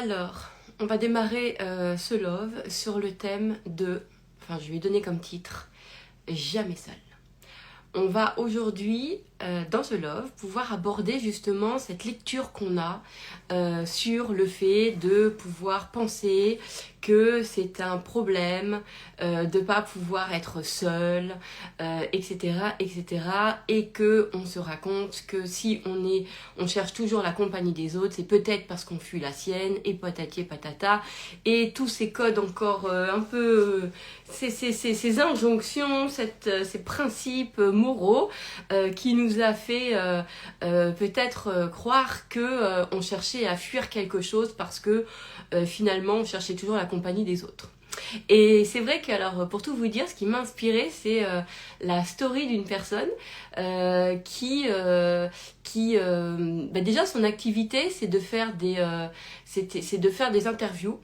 Alors, on va démarrer ce love sur le thème de, enfin je lui ai donné comme titre, jamais seul. On va aujourd'hui, dans ce love, pouvoir aborder justement cette lecture qu'on a sur le fait de pouvoir penser que c'est un problème de ne pas pouvoir être seul, etc., etc. Et qu'on se raconte que si on cherche toujours la compagnie des autres, c'est peut-être parce qu'on fuit la sienne, et patati et patata. Et tous ces codes encore un peu... ces injonctions, ces principes moraux qui nous a fait peut-être croire que on cherchait à fuir quelque chose parce que finalement on cherchait toujours la compagnie des autres. Et c'est vrai que, alors, pour tout vous dire, ce qui m'a inspiré, c'est la story d'une personne qui déjà son activité, c'est de faire des interviews.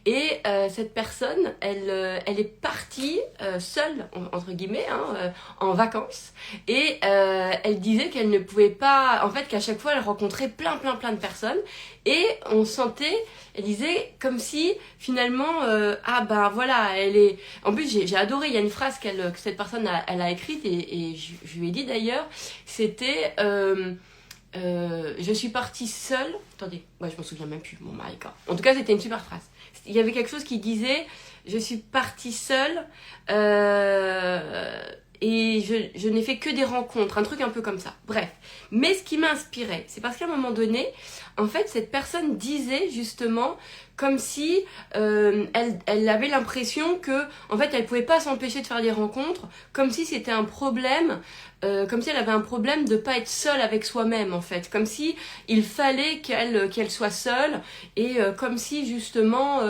Et cette personne, elle est partie seule, entre guillemets, en vacances. Et elle disait qu'elle ne pouvait pas, en fait, qu'à chaque fois, elle rencontrait plein de personnes. Et on sentait, elle disait, comme si finalement, voilà, elle est... En plus, j'ai adoré, il y a une phrase que cette personne elle a écrite, et je lui ai dit d'ailleurs, c'était... je suis partie seule. Attendez, moi je m'en souviens même plus. Bon, my God. En tout cas, c'était une super phrase. Il y avait quelque chose qui disait je suis partie seule et je n'ai fait que des rencontres, un truc un peu comme ça. Bref. Mais ce qui m'a inspirée, c'est parce qu'à un moment donné, en fait, cette personne disait justement comme si elle avait l'impression que, en fait, elle pouvait pas s'empêcher de faire des rencontres, comme si c'était un problème, comme si elle avait un problème de pas être seule avec soi-même, en fait, comme si il fallait qu'elle soit seule, et comme si justement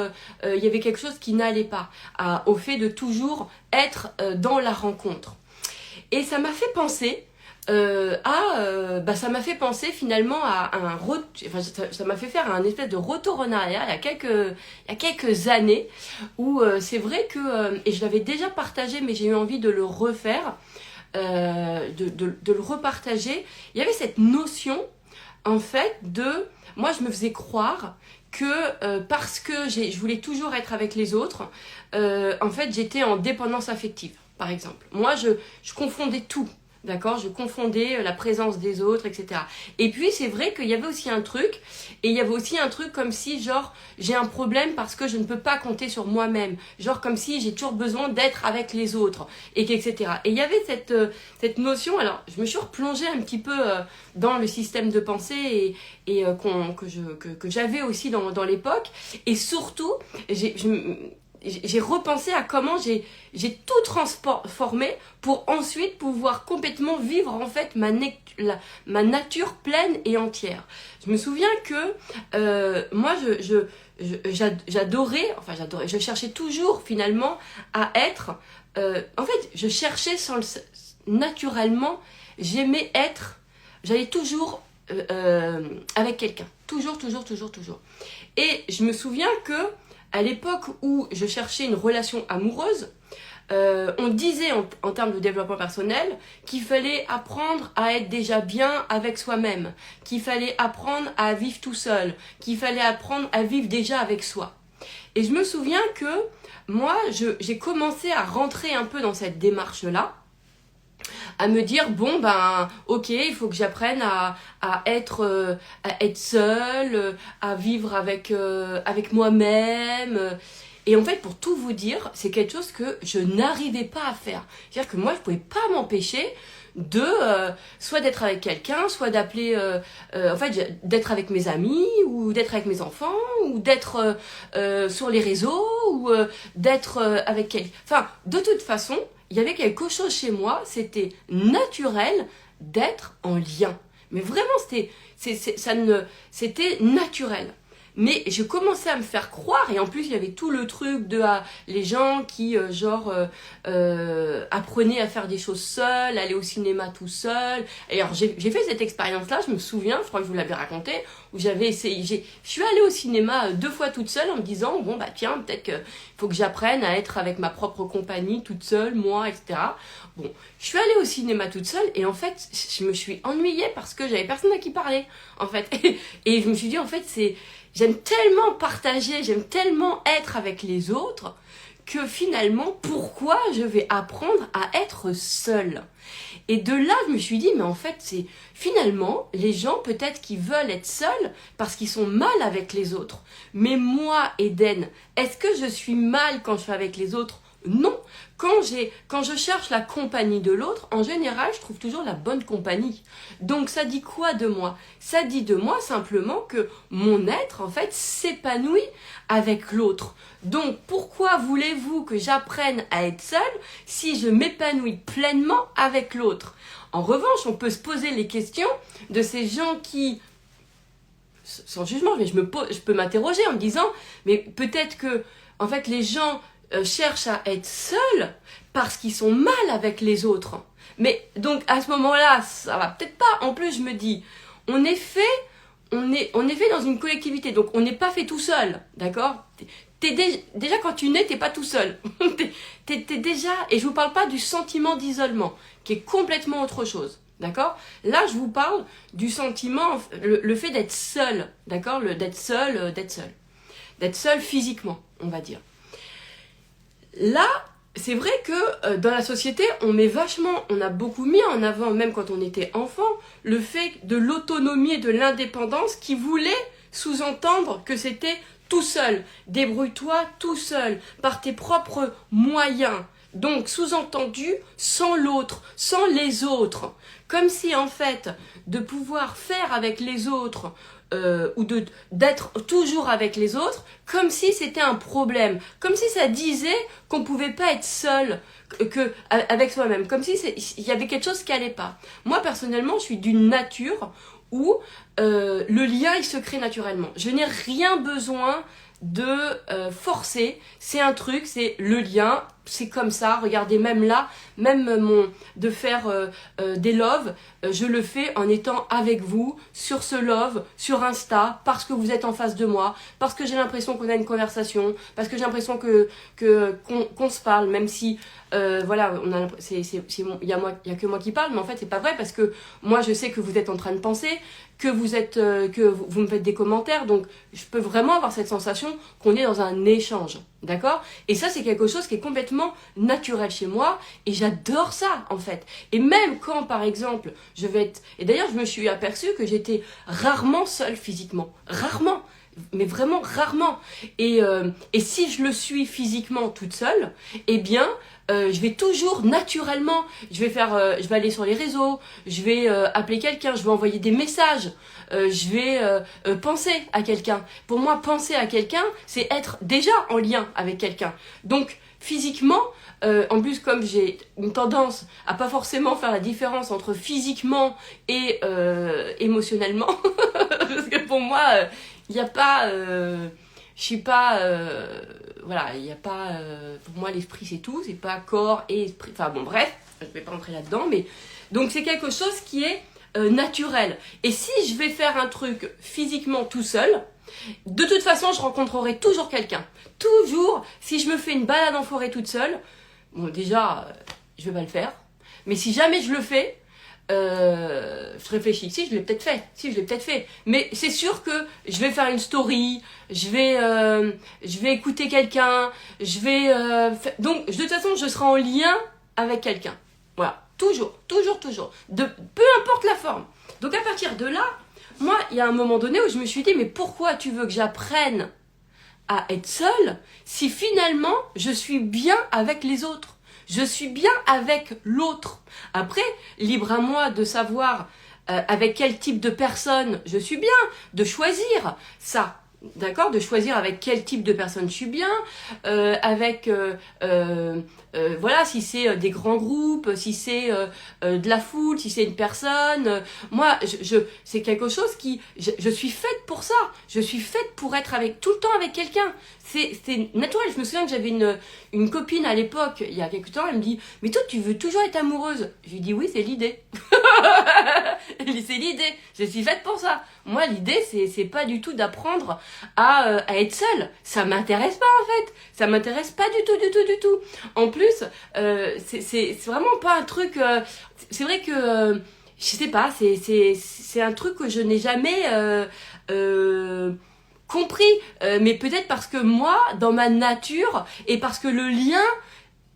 il y avait quelque chose qui n'allait pas au fait de toujours être dans la rencontre. Et ça m'a fait penser ça m'a fait penser finalement à ça m'a fait faire un espèce de retour en arrière il y a quelques années où c'est vrai que et je l'avais déjà partagé, mais j'ai eu envie de le refaire, de le repartager. Il y avait cette notion en fait de, moi je me faisais croire que parce que je voulais toujours être avec les autres, en fait j'étais en dépendance affective, par exemple. Moi je confondais tout. D'accord, je confondais la présence des autres, etc. Et puis, c'est vrai qu'il y avait aussi un truc, et il y avait aussi un truc comme si, genre, j'ai un problème parce que je ne peux pas compter sur moi-même. Genre, comme si j'ai toujours besoin d'être avec les autres, etc. Et il y avait cette notion, alors, je me suis replongée un petit peu dans le système de pensée que j'avais aussi dans l'époque. Et surtout, j'ai repensé à comment j'ai tout transformé pour ensuite pouvoir complètement vivre en fait ma nature pleine et entière. Je me souviens que moi j'adorais, je cherchais toujours finalement à être, en fait je cherchais naturellement, j'aimais être, j'allais toujours avec quelqu'un, toujours. Et je me souviens que à l'époque où je cherchais une relation amoureuse, on disait en termes de développement personnel qu'il fallait apprendre à être déjà bien avec soi-même, qu'il fallait apprendre à vivre tout seul, qu'il fallait apprendre à vivre déjà avec soi. Et je me souviens que moi, j'ai commencé à rentrer un peu dans cette démarche-là, à me dire bon ok, il faut que j'apprenne à être seule, à vivre avec moi-même. Et en fait, pour tout vous dire, c'est quelque chose que je n'arrivais pas à faire. C'est-à-dire que moi, je pouvais pas m'empêcher de soit d'être avec quelqu'un, soit d'appeler d'être avec mes amis, ou d'être avec mes enfants, ou d'être sur les réseaux, ou d'être avec quelqu'un. Enfin, de toute façon, il y avait quelque chose chez moi, c'était naturel d'être en lien. Mais vraiment, c'était naturel. Mais je commençais à me faire croire, et en plus il y avait tout le truc de les gens qui apprenaient à faire des choses seuls, aller au cinéma tout seul. Et alors j'ai fait cette expérience-là, je me souviens, je crois que je vous l'avais raconté, où j'avais essayé, je suis allée au cinéma 2 fois toute seule en me disant bon tiens, peut-être qu'il faut que j'apprenne à être avec ma propre compagnie toute seule, moi, etc. Bon, je suis allée au cinéma toute seule, et en fait je me suis ennuyée parce que j'avais personne à qui parler, en fait. Et je me suis dit en fait j'aime tellement partager, j'aime tellement être avec les autres que finalement, pourquoi je vais apprendre à être seule? Et de là, je me suis dit, mais en fait, c'est finalement, les gens peut-être qui veulent être seuls parce qu'ils sont mal avec les autres. Mais moi, Eden, est-ce que je suis mal quand je suis avec les autres? Non. Quand je cherche la compagnie de l'autre, en général, je trouve toujours la bonne compagnie. Donc, ça dit quoi de moi? Ça dit de moi simplement que mon être, en fait, s'épanouit avec l'autre. Donc, pourquoi voulez-vous que j'apprenne à être seule si je m'épanouis pleinement avec l'autre? En revanche, on peut se poser les questions de ces gens qui, sans jugement, mais je peux m'interroger en me disant, mais peut-être que, en fait, les gens cherchent à être seuls parce qu'ils sont mal avec les autres. Mais donc, à ce moment-là, ça va peut-être pas. En plus, je me dis, on est fait dans une collectivité, donc on n'est pas fait tout seul, d'accord? Déjà quand tu nais, t'es pas tout seul. t'es déjà, et je vous parle pas du sentiment d'isolement, qui est complètement autre chose, d'accord? Là, je vous parle du sentiment, le fait d'être seul, d'accord? D'être seul physiquement, on va dire. Là, c'est vrai que dans la société, on a beaucoup mis en avant, même quand on était enfant, le fait de l'autonomie et de l'indépendance qui voulait sous-entendre que c'était tout seul. Débrouille-toi tout seul, par tes propres moyens. Donc, sous-entendu, sans l'autre, sans les autres. Comme si, en fait, de pouvoir faire avec les autres ou d'être toujours avec les autres, comme si c'était un problème, comme si ça disait qu'on pouvait pas être seul avec soi-même, comme si il y avait quelque chose qui allait pas. Moi personnellement, je suis d'une nature où le lien il se crée naturellement. Je n'ai rien besoin de forcer, c'est un truc, c'est le lien, c'est comme ça. Regardez, même là, de faire des loves, je le fais en étant avec vous sur ce love, sur Insta, parce que vous êtes en face de moi, parce que j'ai l'impression qu'on a une conversation, parce que j'ai l'impression qu'on se parle, même si voilà, il y a que moi qui parle, mais en fait c'est pas vrai, parce que moi je sais que vous êtes en train de penser, que vous me faites des commentaires, donc je peux vraiment avoir cette sensation qu'on est dans un échange, d'accord? Et ça c'est quelque chose qui est complètement naturel chez moi, et j'adore ça en fait. Et même quand par exemple et d'ailleurs je me suis aperçue que j'étais rarement seule physiquement, rarement, mais vraiment rarement. Et si je le suis physiquement toute seule, eh bien je vais toujours naturellement, je vais aller sur les réseaux, je vais appeler quelqu'un, je vais envoyer des messages, je vais penser à quelqu'un. Pour moi, penser à quelqu'un, c'est être déjà en lien avec quelqu'un. Donc, physiquement, en plus, comme j'ai une tendance à pas forcément faire la différence entre physiquement et émotionnellement, parce que pour moi, il n'y a pas... je suis pas... voilà, il n'y a pas... pour moi, l'esprit, c'est tout. C'est pas corps et esprit... Enfin, bon, bref, je vais pas entrer là-dedans, mais... Donc, c'est quelque chose qui est naturel. Et si je vais faire un truc physiquement tout seul, de toute façon, je rencontrerai toujours quelqu'un. Toujours, si je me fais une balade en forêt toute seule, bon, déjà, je vais pas le faire. Mais si jamais je le fais... je réfléchis, si je l'ai peut-être fait, mais c'est sûr que je vais faire une story, je vais écouter quelqu'un, donc de toute façon je serai en lien avec quelqu'un, voilà, toujours, peu importe la forme. Donc à partir de là, moi il y a un moment donné où je me suis dit, mais pourquoi tu veux que j'apprenne à être seule si finalement je suis bien avec les autres? Je suis bien avec l'autre. Après, libre à moi de savoir avec quel type de personne je suis bien, de choisir ça. D'accord? De choisir avec quel type de personne je suis bien, voilà, si c'est des grands groupes, si c'est de la foule, si c'est une personne. Moi, c'est quelque chose je suis faite pour ça. Je suis faite pour être tout le temps avec quelqu'un. C'est naturel. Je me souviens que j'avais une copine à l'époque, il y a quelque temps, elle me dit, mais toi, tu veux toujours être amoureuse? Je lui dis, oui, c'est l'idée. C'est l'idée. Je suis faite pour ça. Moi, l'idée, c'est pas du tout d'apprendre à être seule. Ça m'intéresse pas, en fait. Ça m'intéresse pas du tout. En plus, c'est vraiment pas un truc... c'est vrai que... je sais pas, c'est un truc que je n'ai jamais... compris, mais peut-être parce que moi, dans ma nature, et parce que parce que moi, dans ma nature, et parce que le lien,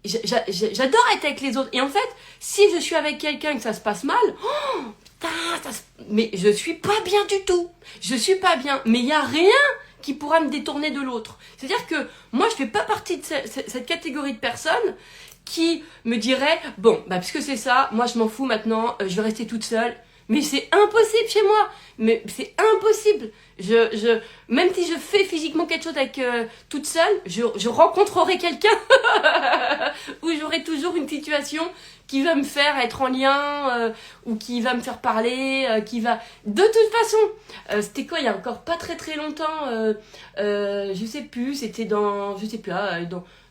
j'adore être avec les autres. Et en fait, si je suis avec quelqu'un et que ça se passe mal, oh, putain, mais je suis pas bien du tout. Je suis pas bien. Mais il y a rien qui pourra me détourner de l'autre. C'est-à-dire que moi, je fais pas partie de cette catégorie de personnes qui me diraient, bon, bah puisque c'est ça, moi je m'en fous maintenant, je vais rester toute seule. Mais c'est impossible chez moi. Mais c'est impossible. Même si je fais physiquement quelque chose avec toute seule, je rencontrerai quelqu'un où j'aurai toujours une situation qui va me faire être en lien ou qui va me faire parler, qui va... De toute façon, c'était quoi, il y a encore pas très très longtemps, je sais plus, c'était dans... Je sais plus,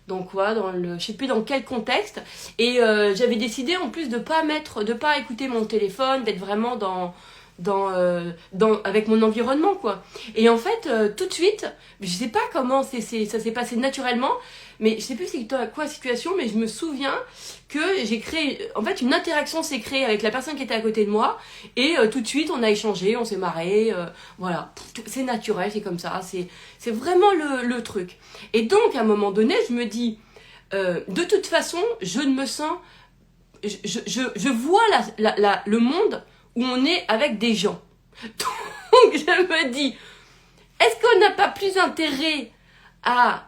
dans quoi, je sais plus dans quel contexte, et j'avais décidé en plus de pas écouter mon téléphone, d'être vraiment avec mon environnement, quoi. Et en fait, tout de suite, je sais pas comment ça s'est passé naturellement, mais je sais plus c'est quoi la situation, mais je me souviens que j'ai créé, en fait, une interaction s'est créée avec la personne qui était à côté de moi, et tout de suite, on a échangé, on s'est marré, voilà. C'est naturel, c'est comme ça, c'est vraiment le truc. Et donc, à un moment donné, je me dis, de toute façon, je ne me sens... Je vois le monde où on est avec des gens. Donc, je me dis, est-ce qu'on n'a pas plus intérêt à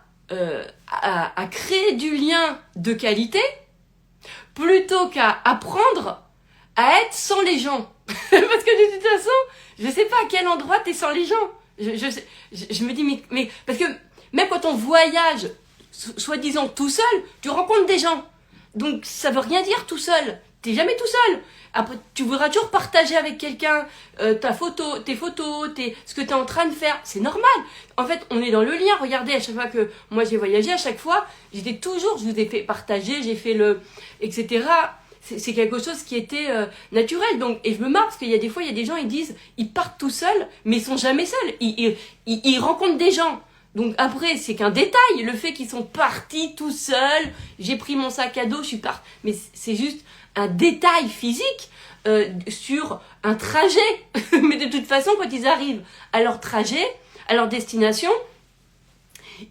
créer du lien de qualité plutôt qu'à apprendre à être sans les gens? Parce que de toute façon, je sais pas à quel endroit t'es sans les gens. Je me dis, mais parce que même quand on voyage, soi-disant tout seul, tu rencontres des gens. Donc ça veut rien dire tout seul. T'es jamais tout seul. Après, tu voudras toujours partager avec quelqu'un tes photos, ce que t'es en train de faire. C'est normal. En fait, on est dans le lien. Regardez, à chaque fois que moi j'ai voyagé, à chaque fois, je vous ai fait partager, j'ai fait etc. C'est quelque chose qui était naturel. Donc, et je me marre parce qu'il y a des fois, il y a des gens, ils disent, ils partent tout seuls, mais ils sont jamais seuls. Ils rencontrent des gens. Donc après, c'est qu'un détail, le fait qu'ils sont partis tout seuls, j'ai pris mon sac à dos, je suis partie. Mais c'est juste un détail physique sur un trajet. Mais de toute façon, quand ils arrivent à leur trajet, à leur destination,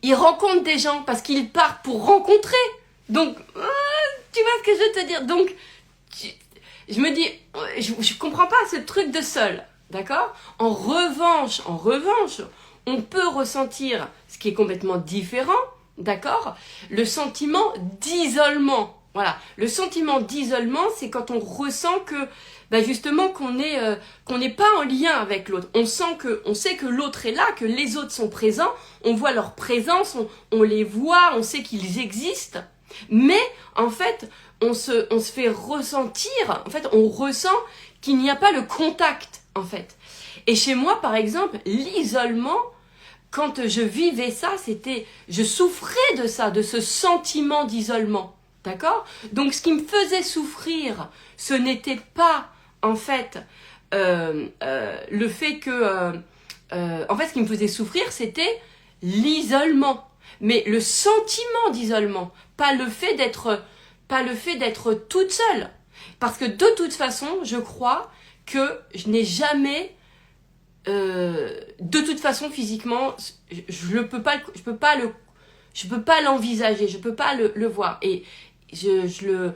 ils rencontrent des gens parce qu'ils partent pour rencontrer. Donc, tu vois ce que je veux te dire. Donc, je me dis, je comprends pas ce truc de seul, d'accord ? En revanche, on peut ressentir ce qui est complètement différent, d'accord ? Le sentiment d'isolement. Voilà, le sentiment d'isolement, c'est quand on ressent que, justement, qu'on n'est pas en lien avec l'autre. On sait que l'autre est là, que les autres sont présents, on voit leur présence, on les voit, on sait qu'ils existent, mais en fait, on se fait ressentir, en fait, on ressent qu'il n'y a pas le contact, en fait. Et chez moi, par exemple, l'isolement, quand je vivais ça, je souffrais de ça, de ce sentiment d'isolement. D'accord ? Donc, ce qui me faisait souffrir, ce n'était pas, en fait, le fait que... en fait, ce qui me faisait souffrir, c'était l'isolement. Mais le sentiment d'isolement, pas le fait d'être toute seule. Parce que de toute façon, je crois que je n'ai jamais... de toute façon, physiquement, je peux pas l'envisager, je peux pas le voir. Et il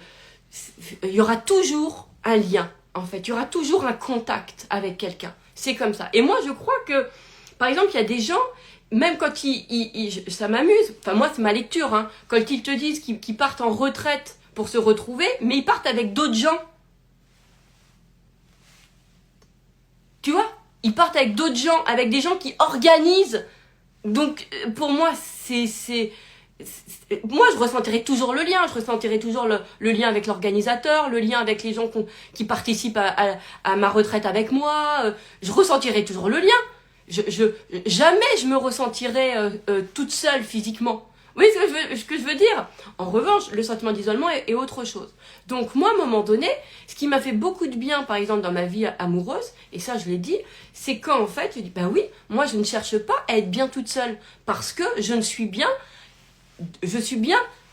y aura toujours un lien, en fait. Il y aura toujours un contact avec quelqu'un. C'est comme ça. Et moi, je crois que, par exemple, il y a des gens, même quand ça m'amuse, enfin moi, c'est ma lecture, hein, quand ils te disent qu'ils partent en retraite pour se retrouver, mais ils partent avec d'autres gens. Tu vois ? Ils partent avec d'autres gens, avec des gens qui organisent. Donc, pour moi, moi, je ressentirai toujours le lien. Je ressentirai toujours le lien avec l'organisateur, le lien avec les gens qui participent à ma retraite avec moi. Je ressentirai toujours le lien. Jamais je me ressentirai toute seule physiquement. Oui, ce que je veux dire. En revanche, le sentiment d'isolement est autre chose. Donc moi, à un moment donné, ce qui m'a fait beaucoup de bien, par exemple, dans ma vie amoureuse, et ça je l'ai dit, c'est quand en fait, je dis, oui, moi je ne cherche pas à être bien toute seule, parce que je suis bien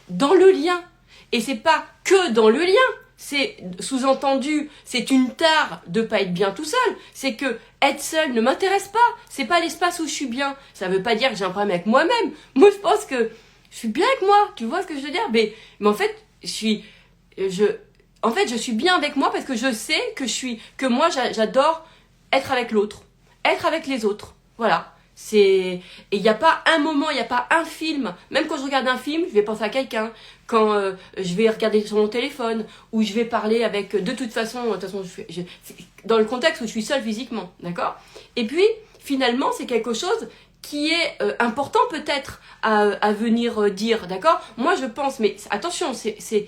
dans le lien. Et c'est pas que dans le lien, c'est sous-entendu, c'est une tare de pas être bien tout seul, c'est que être seule ne m'intéresse pas. C'est pas l'espace où je suis bien. Ça veut pas dire que j'ai un problème avec moi-même. Moi, je pense que je suis bien avec moi. Tu vois ce que je veux dire? Mais en fait, en fait, je suis bien avec moi parce que je sais que moi, j'adore être avec l'autre, être avec les autres. Voilà. Et il n'y a pas un moment, il n'y a pas un film. Même quand je regarde un film, je vais penser à quelqu'un. Quand je vais regarder sur mon téléphone, ou je vais parler avec... De toute façon, dans le contexte où je suis seule physiquement, d'accord? Et puis, finalement, c'est quelque chose qui est important peut-être à venir dire, d'accord? Moi, je pense, mais attention, c'est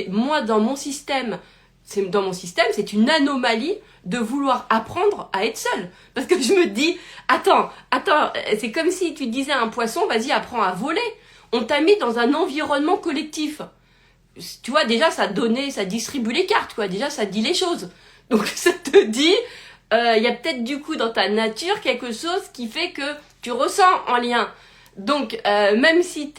moi dans mon système, c'est une anomalie de vouloir apprendre à être seule. Parce que je me dis, attends, c'est comme si tu disais à un poisson, vas-y, apprends à voler. On t'a mis dans un environnement collectif. Tu vois, déjà, ça distribue les cartes, quoi. Déjà, ça dit les choses. Donc, ça te dit, il y a peut-être du coup dans ta nature quelque chose qui fait que tu ressens en lien. Donc, même si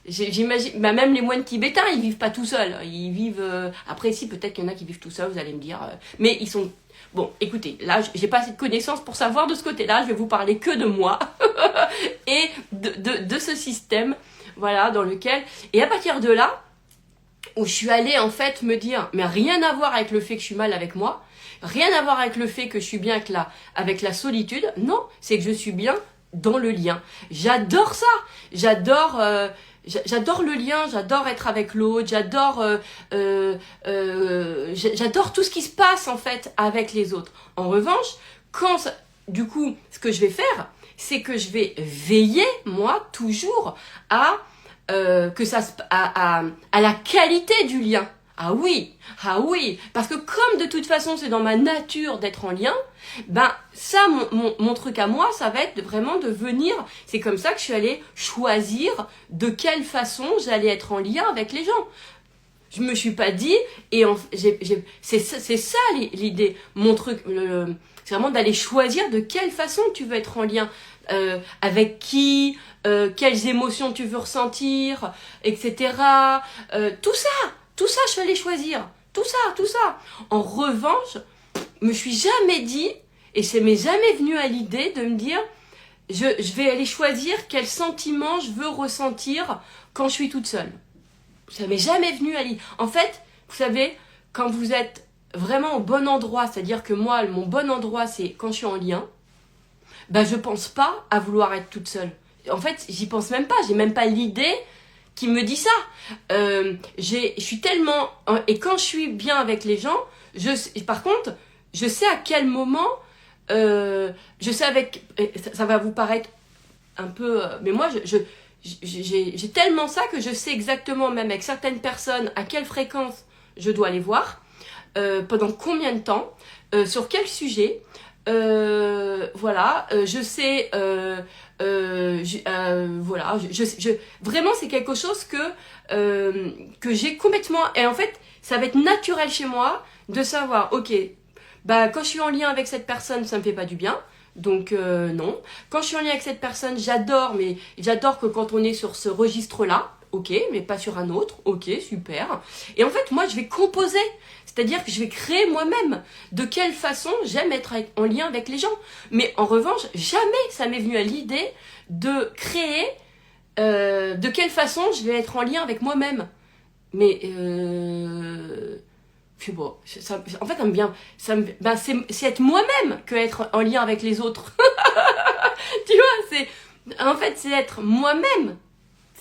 j'imagine, même les moines tibétains, ils vivent pas tout seuls. Ils vivent, après, si, peut-être qu'il y en a qui vivent tout seuls, vous allez me dire. Mais ils sont, bon, écoutez, là, j'ai pas assez de connaissances pour savoir de ce côté-là. Je vais vous parler que de moi. Et de ce système, voilà, dans lequel, et à partir de là, où je suis allée, en fait, me dire, mais rien à voir avec le fait que je suis mal avec moi, rien à voir avec le fait que je suis bien avec la solitude. Non, c'est que je suis bien dans le lien. J'adore ça. J'adore le lien, j'adore être avec l'autre, j'adore tout ce qui se passe en fait avec les autres. En revanche, du coup, ce que je vais faire, c'est que je vais veiller, moi, toujours à la qualité du lien. Ah oui, parce que comme de toute façon c'est dans ma nature d'être en lien, ben ça, mon truc à moi, ça va être vraiment de venir, c'est comme ça que je suis allée choisir de quelle façon j'allais être en lien avec les gens. Je me suis pas dit, c'est ça l'idée, mon truc, c'est vraiment d'aller choisir de quelle façon tu veux être en lien, avec qui, quelles émotions tu veux ressentir, etc. Tout ça, je suis allée choisir. Tout ça. En revanche, je me suis jamais dit, et ça m'est jamais venu à l'idée de me dire, je vais aller choisir quel sentiment je veux ressentir quand je suis toute seule. Ça m'est jamais venu à l'idée. En fait, vous savez, quand vous êtes vraiment au bon endroit, c'est-à-dire que moi, mon bon endroit, c'est quand je suis en lien, ben je pense pas à vouloir être toute seule. En fait, j'y pense même pas, j'ai même pas l'idée qui me dit ça. Je suis tellement... Et quand je suis bien avec les gens, par contre, je sais à quel moment... je sais avec... Ça va vous paraître un peu... mais moi, j'ai tellement ça que je sais exactement, même avec certaines personnes, à quelle fréquence je dois les voir, pendant combien de temps, sur quel sujet... voilà, je sais, voilà, vraiment c'est quelque chose que j'ai complètement, et en fait ça va être naturel chez moi de savoir, ok, bah quand je suis en lien avec cette personne ça me fait pas du bien, donc non, quand je suis en lien avec cette personne mais j'adore que quand on est sur ce registre là, ok, mais pas sur un autre, ok, super, et en fait moi je vais composer. C'est-à-dire que je vais créer moi-même de quelle façon j'aime être en lien avec les gens. Mais en revanche, jamais ça m'est venu à l'idée de créer de quelle façon je vais être en lien avec moi-même. Mais bon, en fait, c'est être moi-même que être en lien avec les autres. Tu vois, en fait, c'est être moi-même.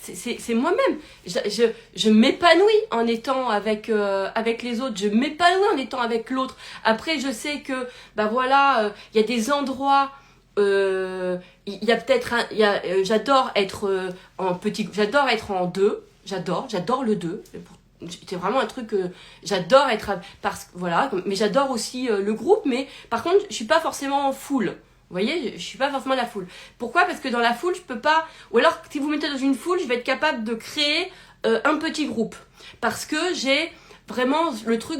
C'est moi-même. Je m'épanouis en étant avec les autres. Je m'épanouis en étant avec l'autre. Après, je sais que, voilà, il y a des endroits, il y a peut-être j'adore être j'adore être en deux. J'adore le deux. C'est vraiment un truc que j'adore être, voilà, mais j'adore aussi le groupe, mais par contre, je suis pas forcément en full. Vous voyez, je suis pas forcément la foule. Pourquoi? Parce que dans la foule, je peux pas... Ou alors, si vous me mettez dans une foule, je vais être capable de créer un petit groupe. Parce que j'ai vraiment le truc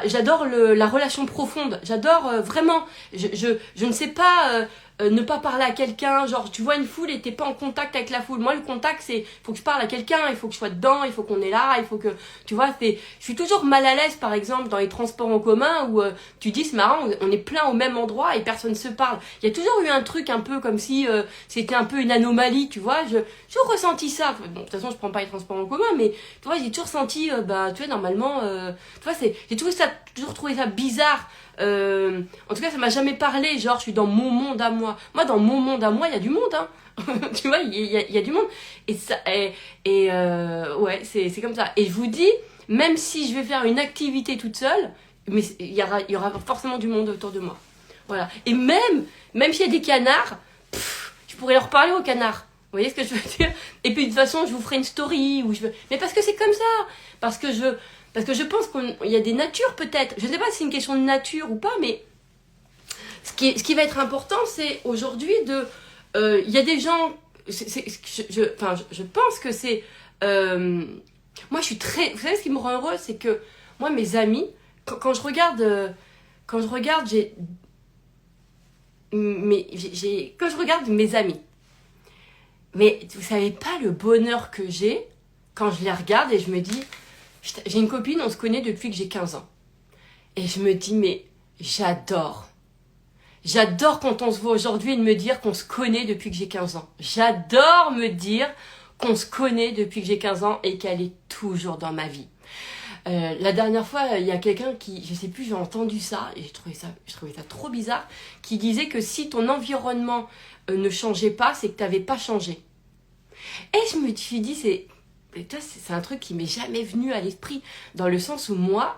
j'adore la relation profonde. J'adore vraiment... Je ne sais pas... ne pas parler à quelqu'un, genre tu vois une foule et t'es pas en contact avec la foule. Moi le contact c'est, faut que je parle à quelqu'un, il faut que je sois dedans, il faut qu'on est là, il faut que, tu vois, je suis toujours mal à l'aise par exemple dans les transports en commun où tu dis c'est marrant, on est plein au même endroit et personne se parle. Il y a toujours eu un truc un peu comme si c'était un peu une anomalie, tu vois, j'ai toujours ressenti ça. Bon, de toute façon je prends pas les transports en commun, mais tu vois, j'ai toujours senti, tu vois, normalement, tu vois, j'ai toujours trouvé ça bizarre. En tout cas ça m'a jamais parlé, genre je suis dans mon monde à moi. Moi dans mon monde à moi il y a du monde hein. Tu vois, il y a du monde et ça ouais, c'est comme ça. Et je vous dis, même si je vais faire une activité toute seule, mais il y aura forcément du monde autour de moi. Voilà. Et même s'il y a des canards, je pourrais leur parler aux canards. Vous voyez ce que je veux dire? Et puis de toute façon, je vous ferai une story où mais parce que c'est comme ça, parce que je pense qu'il y a des natures peut-être. Je ne sais pas si c'est une question de nature ou pas, mais ce qui va être important, c'est aujourd'hui de... Il y a des gens... je pense que c'est... moi, je suis très... Vous savez ce qui me rend heureuse, c'est que moi, mes amis, quand je regarde... quand je regarde mes amis, mais vous savez pas le bonheur que j'ai quand je les regarde et je me dis... J'ai une copine, on se connaît depuis que j'ai 15 ans. Et je me dis, mais j'adore. J'adore quand on se voit aujourd'hui et de me dire qu'on se connaît depuis que j'ai 15 ans. J'adore me dire qu'on se connaît depuis que j'ai 15 ans et qu'elle est toujours dans ma vie. La dernière fois, il y a quelqu'un qui, je sais plus, j'ai entendu ça et je trouvais ça trop bizarre, qui disait que si ton environnement ne changeait pas, c'est que tu n'avais pas changé. Et je me suis dit, c'est un truc qui m'est jamais venu à l'esprit, dans le sens où moi,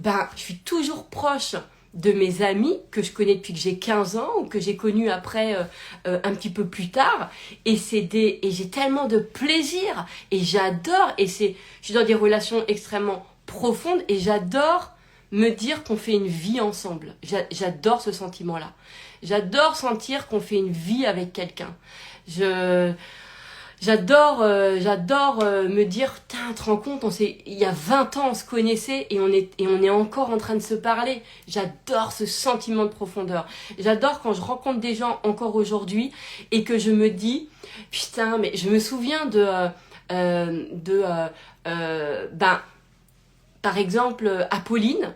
je suis toujours proche de mes amis que je connais depuis que j'ai 15 ans ou que j'ai connus après un petit peu plus tard, et j'ai tellement de plaisir et j'adore, je suis dans des relations extrêmement profondes et j'adore me dire qu'on fait une vie ensemble. J'adore ce sentiment-là. J'adore sentir qu'on fait une vie avec quelqu'un. J'adore me dire, putain, te rends compte, il y a 20 ans on se connaissait et on est encore en train de se parler. J'adore ce sentiment de profondeur. J'adore quand je rencontre des gens encore aujourd'hui et que je me dis, putain, mais je me souviens par exemple Apolline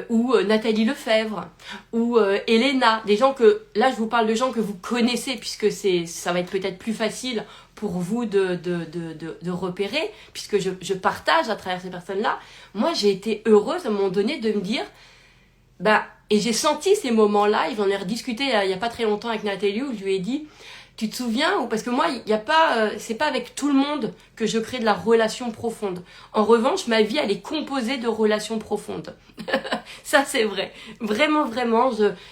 ou Nathalie Lefebvre ou Elena, des gens que, là je vous parle de gens que vous connaissez puisque ça va être peut-être plus facile pour vous de repérer, puisque je partage à travers ces personnes-là. Moi j'ai été heureuse à un moment donné de me dire, et j'ai senti ces moments-là, et j'en ai rediscuté il y a pas très longtemps avec Nathalie, où je lui ai dit, tu te souviens, ou parce que moi, il y a pas, c'est pas avec tout le monde que je crée de la relation profonde. En revanche, ma vie, elle est composée de relations profondes. Ça, c'est vrai. Vraiment, vraiment,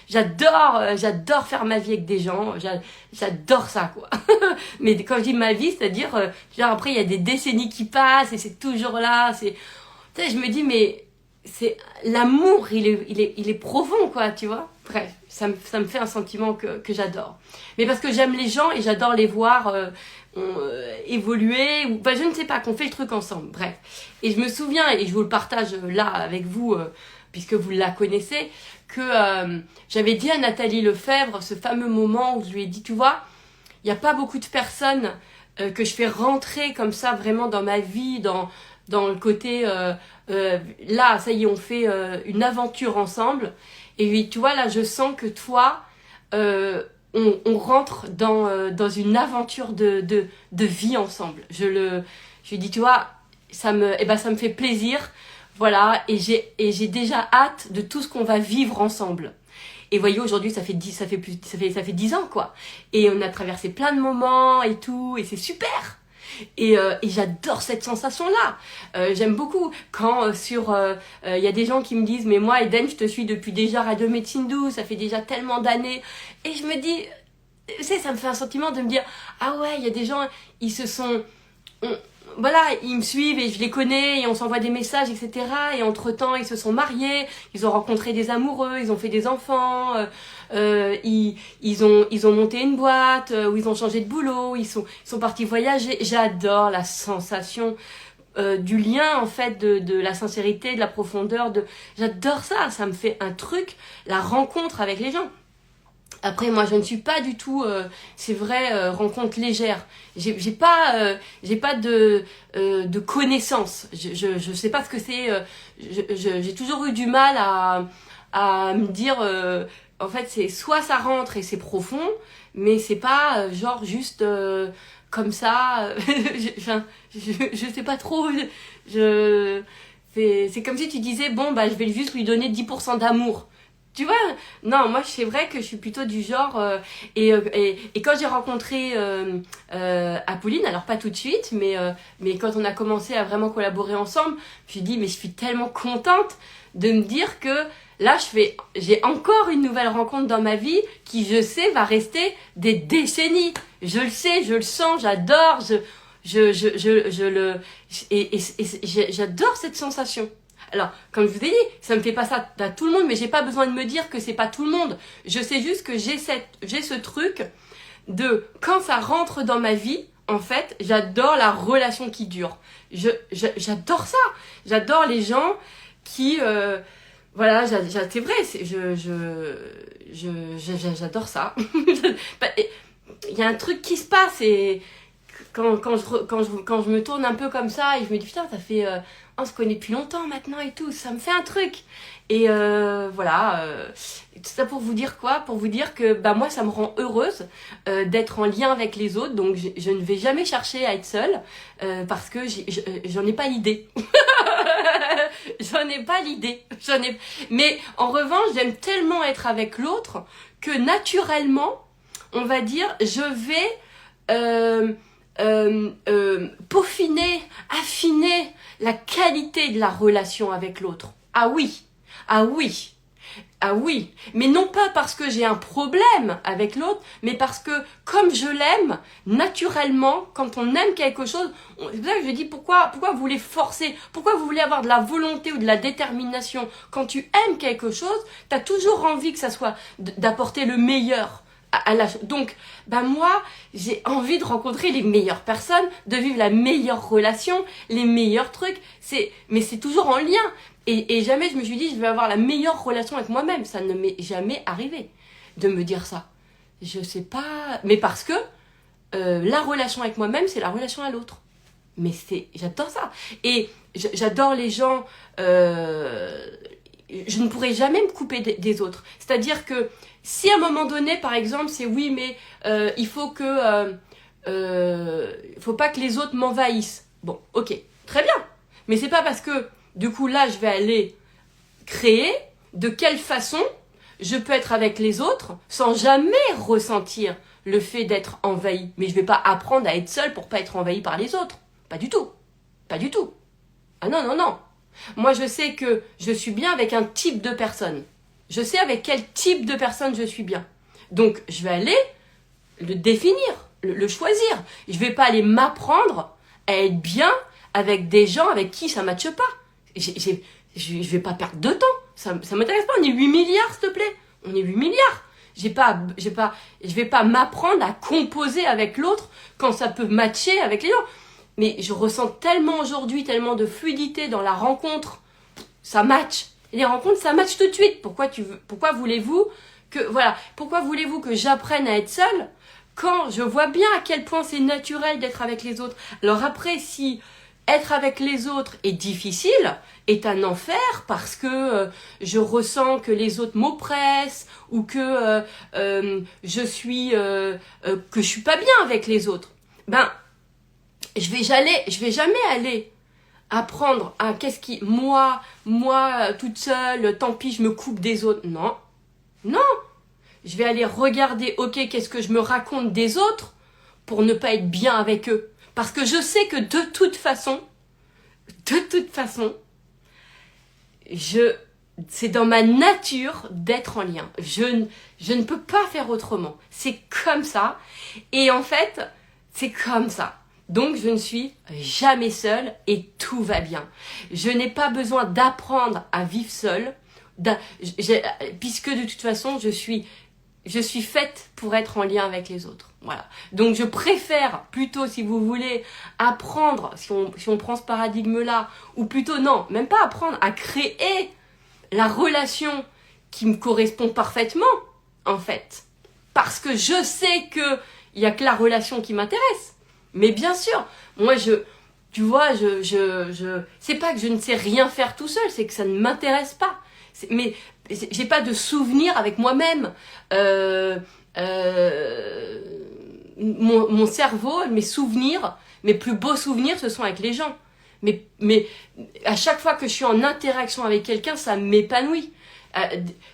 j'adore faire ma vie avec des gens. J'adore ça, quoi. Mais quand je dis ma vie, c'est-à-dire, genre après, il y a des décennies qui passent et c'est toujours là. Tu sais, je me dis, mais c'est l'amour, il est profond, quoi, tu vois. Bref, ça me fait un sentiment que j'adore. Mais parce que j'aime les gens et j'adore les voir évoluer, ou je ne sais pas, qu'on fait le truc ensemble. Bref. Et je me souviens, et je vous le partage là avec vous, puisque vous la connaissez, que j'avais dit à Nathalie Lefebvre ce fameux moment où je lui ai dit, tu vois, il n'y a pas beaucoup de personnes que je fais rentrer comme ça vraiment dans ma vie, dans le côté là, ça y est, on fait une aventure ensemble. Et lui, tu vois, là, je sens que toi, on rentre dans une aventure de vie ensemble. Je lui dis, tu vois, ça me fait plaisir. Voilà, et j'ai déjà hâte de tout ce qu'on va vivre ensemble. Et voyez, aujourd'hui, ça fait 10 ans, quoi. Et on a traversé plein de moments et tout, et c'est super. Et j'adore cette sensation-là. J'aime beaucoup quand il y a des gens qui me disent, mais moi, Eden, je te suis depuis déjà Radio Médecine Douce, ça fait déjà tellement d'années. Et je me dis, tu sais, ça me fait un sentiment de me dire, ah ouais, il y a des gens, ils se sont... voilà, ils me suivent et je les connais et on s'envoie des messages, etc. Et entre-temps, ils se sont mariés, ils ont rencontré des amoureux, ils ont fait des enfants, ils ont monté une boîte, où ils ont changé de boulot, ils sont partis voyager. J'adore la sensation du lien, en fait, de la sincérité, de la profondeur. J'adore ça, ça me fait un truc, la rencontre avec les gens. Après, moi, je ne suis pas du tout, c'est vrai, rencontre légère. J'ai pas de connaissances. Je sais pas ce que c'est. J'ai toujours eu du mal à me dire, en fait, c'est soit ça rentre et c'est profond, mais c'est pas genre juste comme ça. Enfin, je sais pas trop. Je, c'est comme si tu disais, bon, bah, je vais juste lui donner 10% d'amour. Tu vois, non, moi c'est vrai que je suis plutôt du genre et quand j'ai rencontré Apolline, alors pas tout de suite, mais quand on a commencé à vraiment collaborer ensemble, je me suis dit mais je suis tellement contente de me dire que là j'ai encore une nouvelle rencontre dans ma vie qui je sais va rester des décennies. Je le sais, je le sens, j'adore, je le j'adore cette sensation. Alors, comme je vous ai dit, ça me fait pas ça à tout le monde, mais j'ai pas besoin de me dire que c'est pas tout le monde. Je sais juste que j'ai ce truc de quand ça rentre dans ma vie, en fait, j'adore la relation qui dure. J'adore ça. J'adore les gens qui, voilà, c'est vrai, j'adore ça. Il y a un truc qui se passe et quand je me tourne un peu comme ça et je me dis putain, ça fait on se connaît depuis longtemps maintenant et tout, ça me fait un truc. Et voilà, tout ça pour vous dire quoi? Pour vous dire que bah moi ça me rend heureuse d'être en lien avec les autres, donc je ne vais jamais chercher à être seule parce que j'en ai pas l'idée. J'en ai pas l'idée. Mais en revanche, j'aime tellement être avec l'autre que naturellement, on va dire, je vais peaufiner, affiner la qualité de la relation avec l'autre. Ah oui, ah oui, ah oui. Mais non pas parce que j'ai un problème avec l'autre, mais parce que comme je l'aime, naturellement, quand on aime quelque chose, c'est pour ça que je dis pourquoi vous voulez forcer, pourquoi vous voulez avoir de la volonté ou de la détermination. Quand tu aimes quelque chose, t'as toujours envie que ça soit d'apporter le meilleur. Donc, bah moi, j'ai envie de rencontrer les meilleures personnes, de vivre la meilleure relation, les meilleurs trucs. Mais c'est toujours en lien. Et jamais je me suis dit, je vais avoir la meilleure relation avec moi-même. Ça ne m'est jamais arrivé de me dire ça. Je sais pas. Mais parce que la relation avec moi-même, c'est la relation à l'autre. Mais j'adore ça. Et j'adore les gens. Je ne pourrai jamais me couper des autres. C'est-à-dire que si à un moment donné, par exemple, c'est oui, mais il faut pas que les autres m'envahissent. Bon, ok, très bien. Mais c'est pas parce que du coup là, je vais aller créer de quelle façon je peux être avec les autres sans jamais ressentir le fait d'être envahi. Mais je vais pas apprendre à être seule pour pas être envahi par les autres. Pas du tout. Pas du tout. Ah non, non, non. Moi, je sais que je suis bien avec un type de personne. Je sais avec quel type de personne je suis bien. Donc, je vais aller le définir, le choisir. Je vais pas aller m'apprendre à être bien avec des gens avec qui ça ne matche pas. Je vais pas perdre de temps. Ça m'intéresse pas. On est 8 milliards, s'il te plaît. On est 8 milliards. Je vais pas m'apprendre à composer avec l'autre quand ça peut matcher avec les gens. Mais je ressens tellement aujourd'hui, tellement de fluidité dans la rencontre. Ça match. Les rencontres, ça match tout de suite. Pourquoi voulez-vous que j'apprenne à être seule quand je vois bien à quel point c'est naturel d'être avec les autres? Alors après, si être avec les autres est difficile, est un enfer parce que je ressens que les autres m'oppressent ou que je suis pas bien avec les autres, ben je vais jamais aller apprendre à moi toute seule, tant pis, je me coupe des autres. Non. Non. Je vais aller regarder, ok, qu'est-ce que je me raconte des autres pour ne pas être bien avec eux. Parce que je sais que de toute façon, c'est dans ma nature d'être en lien. Je ne peux pas faire autrement. C'est comme ça. Et en fait, c'est comme ça. Donc, je ne suis jamais seule et tout va bien. Je n'ai pas besoin d'apprendre à vivre seule, puisque de toute façon, je suis faite pour être en lien avec les autres. Voilà. Donc, je préfère plutôt, si vous voulez, apprendre, si on prend ce paradigme-là, ou plutôt non, même pas apprendre, à créer la relation qui me correspond parfaitement, en fait. parce que je sais que il y a que la relation qui m'intéresse. Mais bien sûr, moi tu vois, c'est pas que je ne sais rien faire tout seul, c'est que ça ne m'intéresse pas. Mais j'ai pas de souvenirs avec moi-même. Mon cerveau, mes souvenirs, mes plus beaux souvenirs, ce sont avec les gens. Mais à chaque fois que je suis en interaction avec quelqu'un, ça m'épanouit.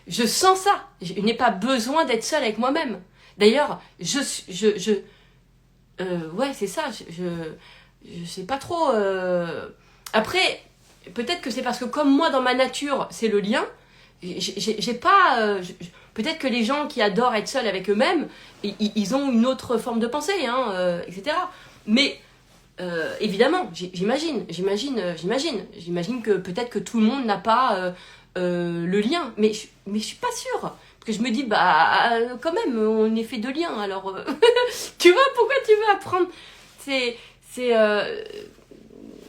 Je sens ça. Je n'ai pas besoin d'être seule avec moi-même. D'ailleurs, ouais, c'est ça. Je sais pas trop. Après, peut-être que c'est parce que comme moi, dans ma nature, c'est le lien. J'ai pas. Peut-être que les gens qui adorent être seuls avec eux-mêmes, ils ont une autre forme de pensée, hein, etc. Mais évidemment, j'imagine que peut-être que tout le monde n'a pas le lien, mais je suis pas sûre. Parce que je me dis, bah, quand même, on est fait de liens, alors, tu vois, pourquoi tu veux apprendre?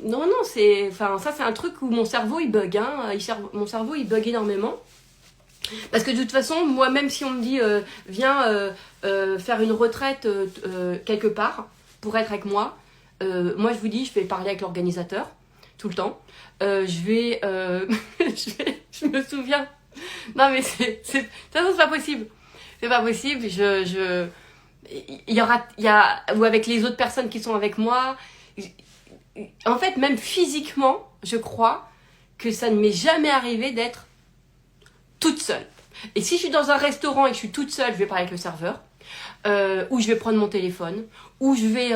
Non, enfin, ça c'est un truc où mon cerveau il bug, hein, mon cerveau il bug énormément. Parce que de toute façon, moi, même si on me dit, viens faire une retraite quelque part pour être avec moi, moi je vous dis, je vais parler avec l'organisateur tout le temps. Je me souviens. Non mais de toute façon c'est pas possible. C'est pas possible. Ou avec les autres personnes qui sont avec moi. En fait, même physiquement, je crois que ça ne m'est jamais arrivé d'être toute seule. Et si je suis dans un restaurant et que je suis toute seule, je vais parler avec le serveur, ou je vais prendre mon téléphone, ou je vais...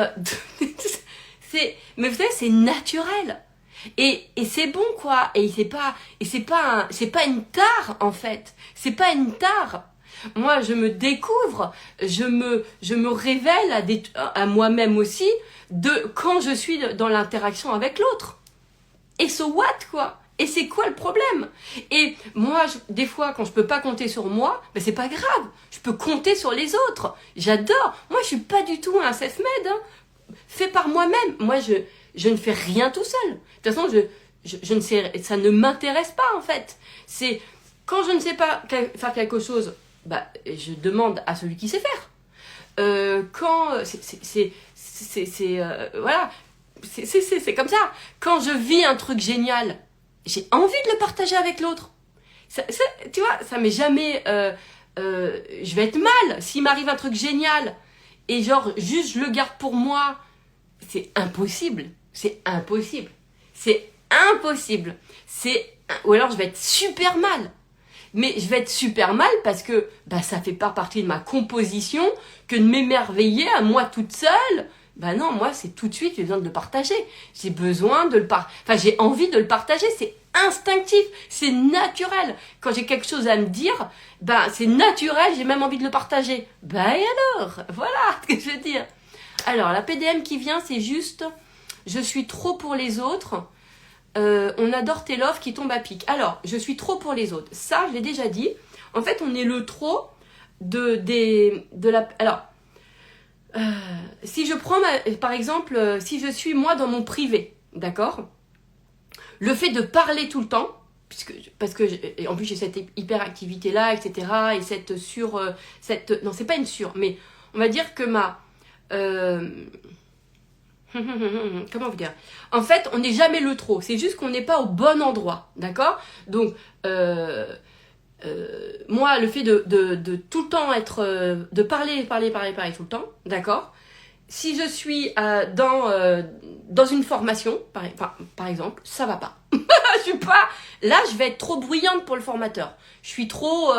mais vous savez, c'est naturel. Et c'est bon, quoi. Et c'est pas une tare, en fait. C'est pas une tare. Moi, je me découvre, je me révèle à moi-même aussi quand je suis dans l'interaction avec l'autre. Et so what, quoi? Et c'est quoi le problème? Et moi, des fois, quand je peux pas compter sur moi, ben c'est pas grave. Je peux compter sur les autres. J'adore. Moi, je suis pas du tout un self-made, hein. Fait par moi-même. Moi, je ne fais rien tout seul. De toute façon, je ne sais, ça ne m'intéresse pas, en fait. C'est, quand je ne sais pas faire quelque chose, bah, je demande à celui qui sait faire. Voilà. C'est comme ça. Quand je vis un truc génial, j'ai envie de le partager avec l'autre. Tu vois, ça m'est jamais... je vais être mal s'il m'arrive un truc génial et genre juste je le garde pour moi. C'est impossible. C'est impossible. C'est impossible. Ou alors je vais être super mal. Mais je vais être super mal parce que bah, ça fait pas partie de ma composition que de m'émerveiller à moi toute seule. Bah non, moi, c'est tout de suite, j'ai besoin de le partager. J'ai besoin de enfin, j'ai envie de le partager. C'est instinctif, c'est naturel. Quand j'ai quelque chose à me dire, bah, c'est naturel, j'ai même envie de le partager. Bah, et alors? Voilà ce que je veux dire. Alors, la PDM qui vient, c'est juste, je suis trop pour les autres. On adore tes love qui tombe à pic. Alors, je suis trop pour les autres. Ça, je l'ai déjà dit. En fait, on est le trop de la... Alors, si je prends, par exemple, si je suis moi dans mon privé, d'accord? Le fait de parler tout le temps, parce que en plus j'ai cette hyperactivité-là, etc. Et non, c'est pas une mais on va dire que comment vous dire? En fait, on n'est jamais le trop. C'est juste qu'on n'est pas au bon endroit, d'accord? Donc, moi, le fait de tout le temps être... de parler tout le temps, d'accord? Si je suis dans une formation, par exemple, ça va pas. Je suis pas... Là, je vais être trop bruyante pour le formateur. Je suis trop...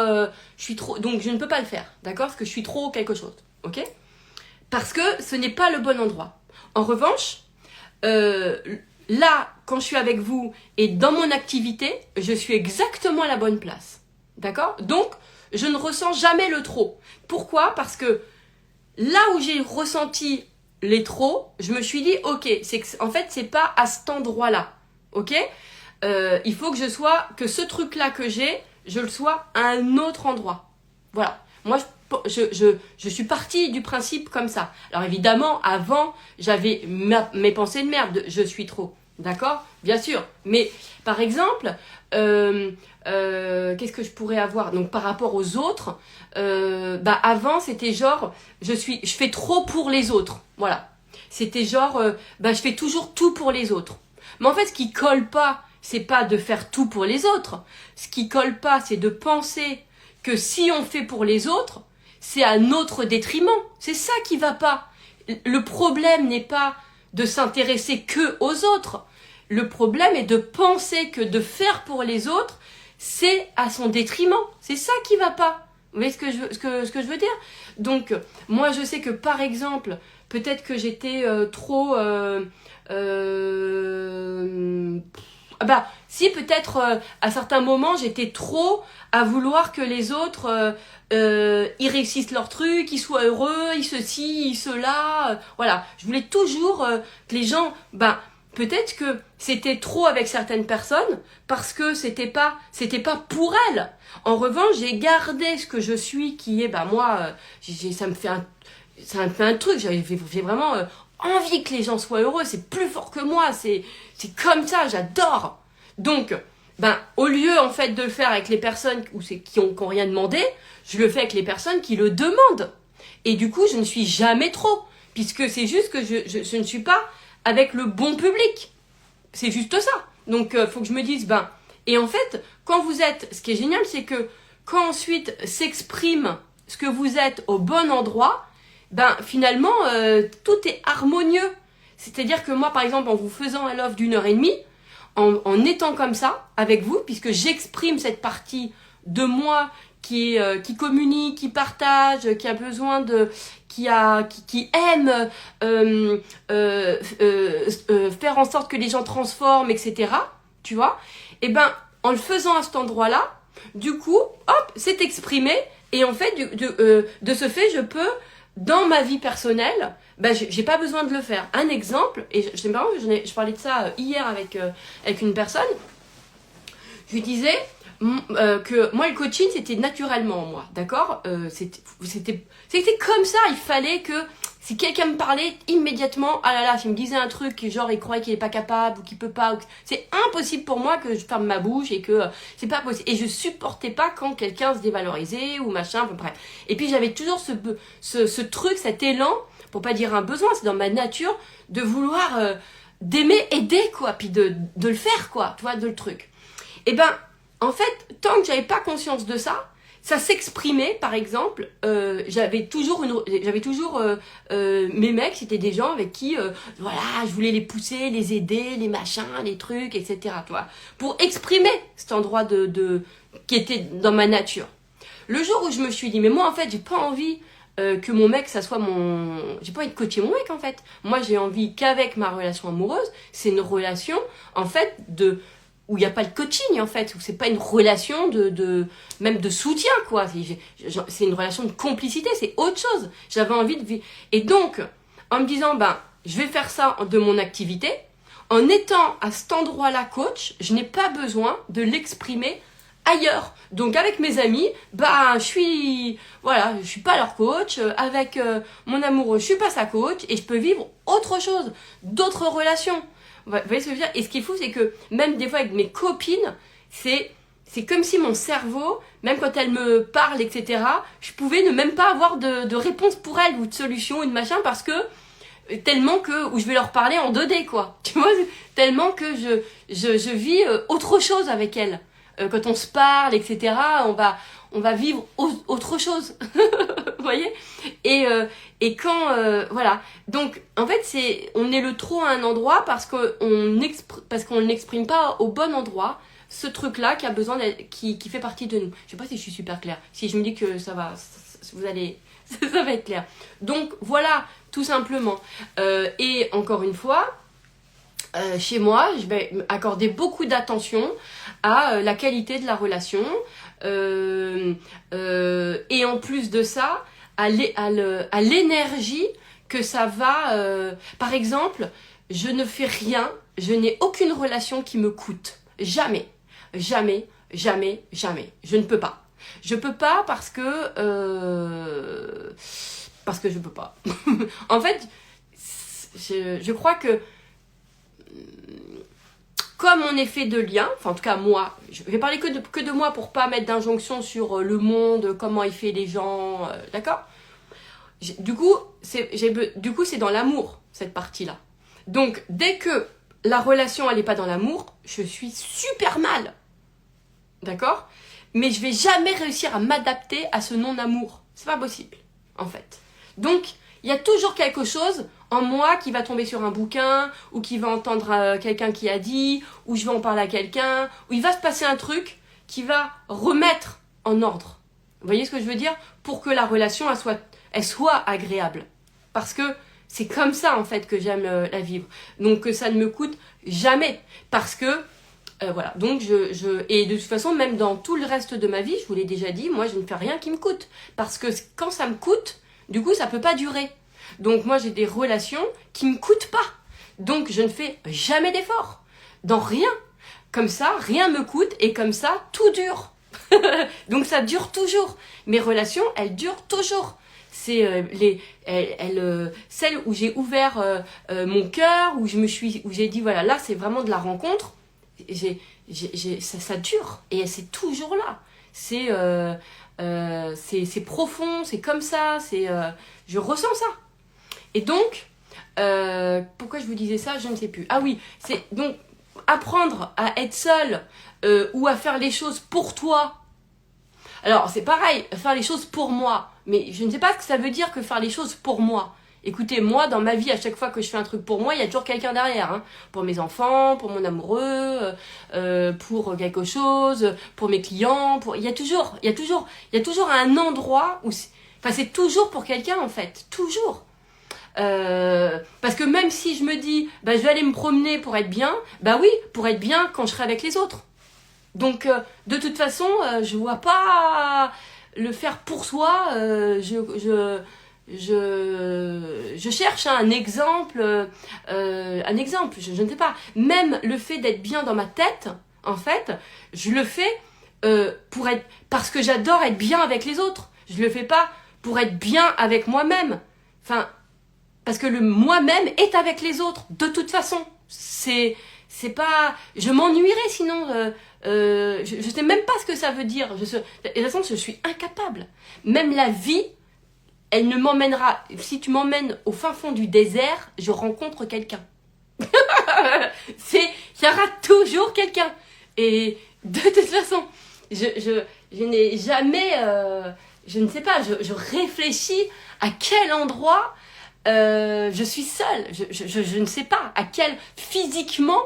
Donc, je ne peux pas le faire, d'accord? Parce que je suis trop quelque chose, ok? Parce que ce n'est pas le bon endroit. En revanche, là, quand je suis avec vous et dans mon activité, je suis exactement à la bonne place. D'accord? Donc, je ne ressens jamais le trop. Pourquoi? Parce que là où j'ai ressenti les trop, je me suis dit, ok, en fait, c'est pas à cet endroit-là. Ok? Il faut que ce truc-là que je le sois à un autre endroit. Voilà. Moi, je suis partie du principe comme ça. Alors évidemment, avant, j'avais mes pensées de merde, je suis trop. D'accord? Bien sûr. Mais par exemple, qu'est-ce que je pourrais avoir? Donc par rapport aux autres, avant c'était genre, je fais trop pour les autres. Voilà. C'était genre, je fais toujours tout pour les autres. Mais en fait, ce qui colle pas, c'est pas de faire tout pour les autres. Ce qui colle pas, c'est de penser que si on fait pour les autres, c'est à notre détriment. C'est ça qui va pas. Le problème n'est pas de s'intéresser que aux autres. Le problème est de penser que de faire pour les autres, c'est à son détriment. C'est ça qui va pas. Vous voyez ce que je veux dire? Donc, moi, je sais que par exemple, peut-être que j'étais trop... si peut-être à certains moments, j'étais trop à vouloir que les autres ils réussissent leur truc, ils soient heureux, ils ceci, ils cela. Voilà, je voulais toujours que les gens... peut-être que c'était trop avec certaines personnes parce que c'était pas pour elles. En revanche, j'ai gardé ce que je suis qui est moi ça me fait un truc, j'ai vraiment envie que les gens soient heureux, c'est plus fort que moi, c'est comme ça, j'adore. Donc au lieu en fait de le faire avec les personnes qui ont rien demandé, je le fais avec les personnes qui le demandent. Et du coup, je ne suis jamais trop puisque c'est juste que je ne suis pas avec le bon public. C'est juste ça. Donc, faut que je me dise, et en fait, quand vous êtes, ce qui est génial, c'est que quand ensuite s'exprime ce que vous êtes au bon endroit, finalement, tout est harmonieux. C'est-à-dire que moi, par exemple, en vous faisant un love d'1h30, en étant comme ça, avec vous, puisque j'exprime cette partie de moi qui communique, qui partage, qui a besoin de... qui aime faire en sorte que les gens transforment, etc. Tu vois? Et en le faisant à cet endroit-là, du coup, hop, c'est exprimé. Et en fait, de ce fait, je peux, dans ma vie personnelle, j'ai pas besoin de le faire. Un exemple, et c'est marrant, je parlais de ça hier avec une personne. Je lui disais que moi, le coaching, c'était naturellement en moi, d'accord? C'était comme ça, il fallait que si quelqu'un me parlait immédiatement, ah là là, s'il me disait un truc, genre il croyait qu'il est pas capable ou qu'il peut pas, c'est impossible pour moi que je ferme ma bouche et que c'est pas possible. Et je supportais pas quand quelqu'un se dévalorisait ou machin, bref. Et puis j'avais toujours ce truc, cet élan, pour pas dire un besoin, c'est dans ma nature, de vouloir d'aimer aider, quoi, puis de le faire, quoi, tu vois, de le truc. Et en fait, tant que j'avais pas conscience de ça, ça s'exprimait, par exemple, j'avais toujours mes mecs, c'était des gens avec qui, je voulais les pousser, les aider, les machins, les trucs, etc. Tu vois, pour exprimer cet endroit qui était dans ma nature. Le jour où je me suis dit, mais moi, en fait, j'ai pas envie que mon mec, ça soit j'ai pas envie de coacher mon mec, en fait. Moi, j'ai envie qu'avec ma relation amoureuse, c'est une relation, en fait, où il n'y a pas de coaching, en fait, où c'est pas une relation même de soutien, quoi. C'est une relation de complicité, c'est autre chose. J'avais envie de vivre. Et donc, en me disant, je vais faire ça de mon activité, en étant à cet endroit-là coach, je n'ai pas besoin de l'exprimer ailleurs. Donc, avec mes amis, je suis pas leur coach. Avec mon amoureux, je suis pas sa coach. Et je peux vivre autre chose, d'autres relations. Vous voyez ce que je veux dire? Et ce qui est fou, c'est que même des fois avec mes copines, c'est comme si mon cerveau, même quand elles me parlent, etc., je pouvais ne même pas avoir de réponse pour elles ou de solution ou de machin parce que tellement que, ou je vais leur parler en 2D, quoi. Tu vois? Tellement que je vis autre chose avec elles. Quand on se parle, etc., on va vivre autre chose. Vous voyez? Et quand voilà, donc en fait on est le trop à un endroit parce qu'on ne l'exprime pas au bon endroit, ce truc là qui a besoin qui fait partie de nous. Je sais pas si je suis super claire, si je me dis que ça va, vous allez ça va être clair. Donc voilà, tout simplement. Et encore une fois, chez moi, je vais accorder beaucoup d'attention à la qualité de la relation et en plus de ça, à l'énergie que ça va... Par exemple, je ne fais rien, je n'ai aucune relation qui me coûte. Jamais, jamais, jamais, jamais. Je ne peux pas. Je peux pas parce que je peux pas. En fait, je crois que comme on est fait de liens, enfin en tout cas moi, je vais parler que de moi pour pas mettre d'injonction sur le monde, comment il fait les gens, d'accord? Du coup, c'est dans l'amour, cette partie-là. Donc, dès que la relation, elle n'est pas dans l'amour, je suis super mal. D'accord? Mais je vais jamais réussir à m'adapter à ce non-amour. C'est pas possible, en fait. Donc, il y a toujours quelque chose en moi qui va tomber sur un bouquin, ou qui va entendre quelqu'un qui a dit, ou je vais en parler à quelqu'un, ou il va se passer un truc qui va remettre en ordre. Vous voyez ce que je veux dire? Pour que la relation, elle soit agréable. Parce que c'est comme ça, en fait, que j'aime la vivre. Donc, que ça ne me coûte jamais. Parce que, voilà. Donc, et de toute façon, même dans tout le reste de ma vie, je vous l'ai déjà dit, moi, je ne fais rien qui me coûte. Parce que quand ça me coûte, du coup, ça peut pas durer. Donc, moi, j'ai des relations qui me coûtent pas. Donc, je ne fais jamais d'efforts. Dans rien. Comme ça, rien me coûte et comme ça, tout dure. Donc, ça dure toujours. Mes relations, elles durent toujours. C'est celles où j'ai ouvert mon cœur, où j'ai dit voilà, là c'est vraiment de la rencontre. Ça dure et c'est toujours là. C'est profond, c'est comme ça, je ressens ça. Et donc, pourquoi je vous disais ça, je ne sais plus. Ah oui, c'est donc apprendre à être seul ou à faire les choses pour toi. Alors, c'est pareil, faire les choses pour moi. Mais je ne sais pas ce que ça veut dire que faire les choses pour moi. Écoutez, moi, dans ma vie, à chaque fois que je fais un truc pour moi, il y a toujours quelqu'un derrière. Hein. Pour mes enfants, pour mon amoureux, pour quelque chose, pour mes clients. Il y a toujours un endroit où... c'est toujours pour quelqu'un, en fait. Toujours. Parce que même si je me dis, je vais aller me promener pour être bien, oui, pour être bien quand je serai avec les autres. Donc, de toute façon, je vois pas le faire pour soi. Je cherche un exemple. Je ne sais pas. Même le fait d'être bien dans ma tête, en fait, je le fais parce que j'adore être bien avec les autres. Je le fais pas pour être bien avec moi-même. Enfin, parce que le moi-même est avec les autres. De toute façon, c'est pas... Je m'ennuierais sinon... je sais même pas ce que ça veut dire. De toute façon, je suis incapable. Même la vie, elle ne m'emmènera... Si tu m'emmènes au fin fond du désert, je rencontre quelqu'un. Il y aura toujours quelqu'un. Et de toute façon, je n'ai jamais... je ne sais pas, je réfléchis à quel endroit je suis seule. Je ne sais pas à quel... Physiquement...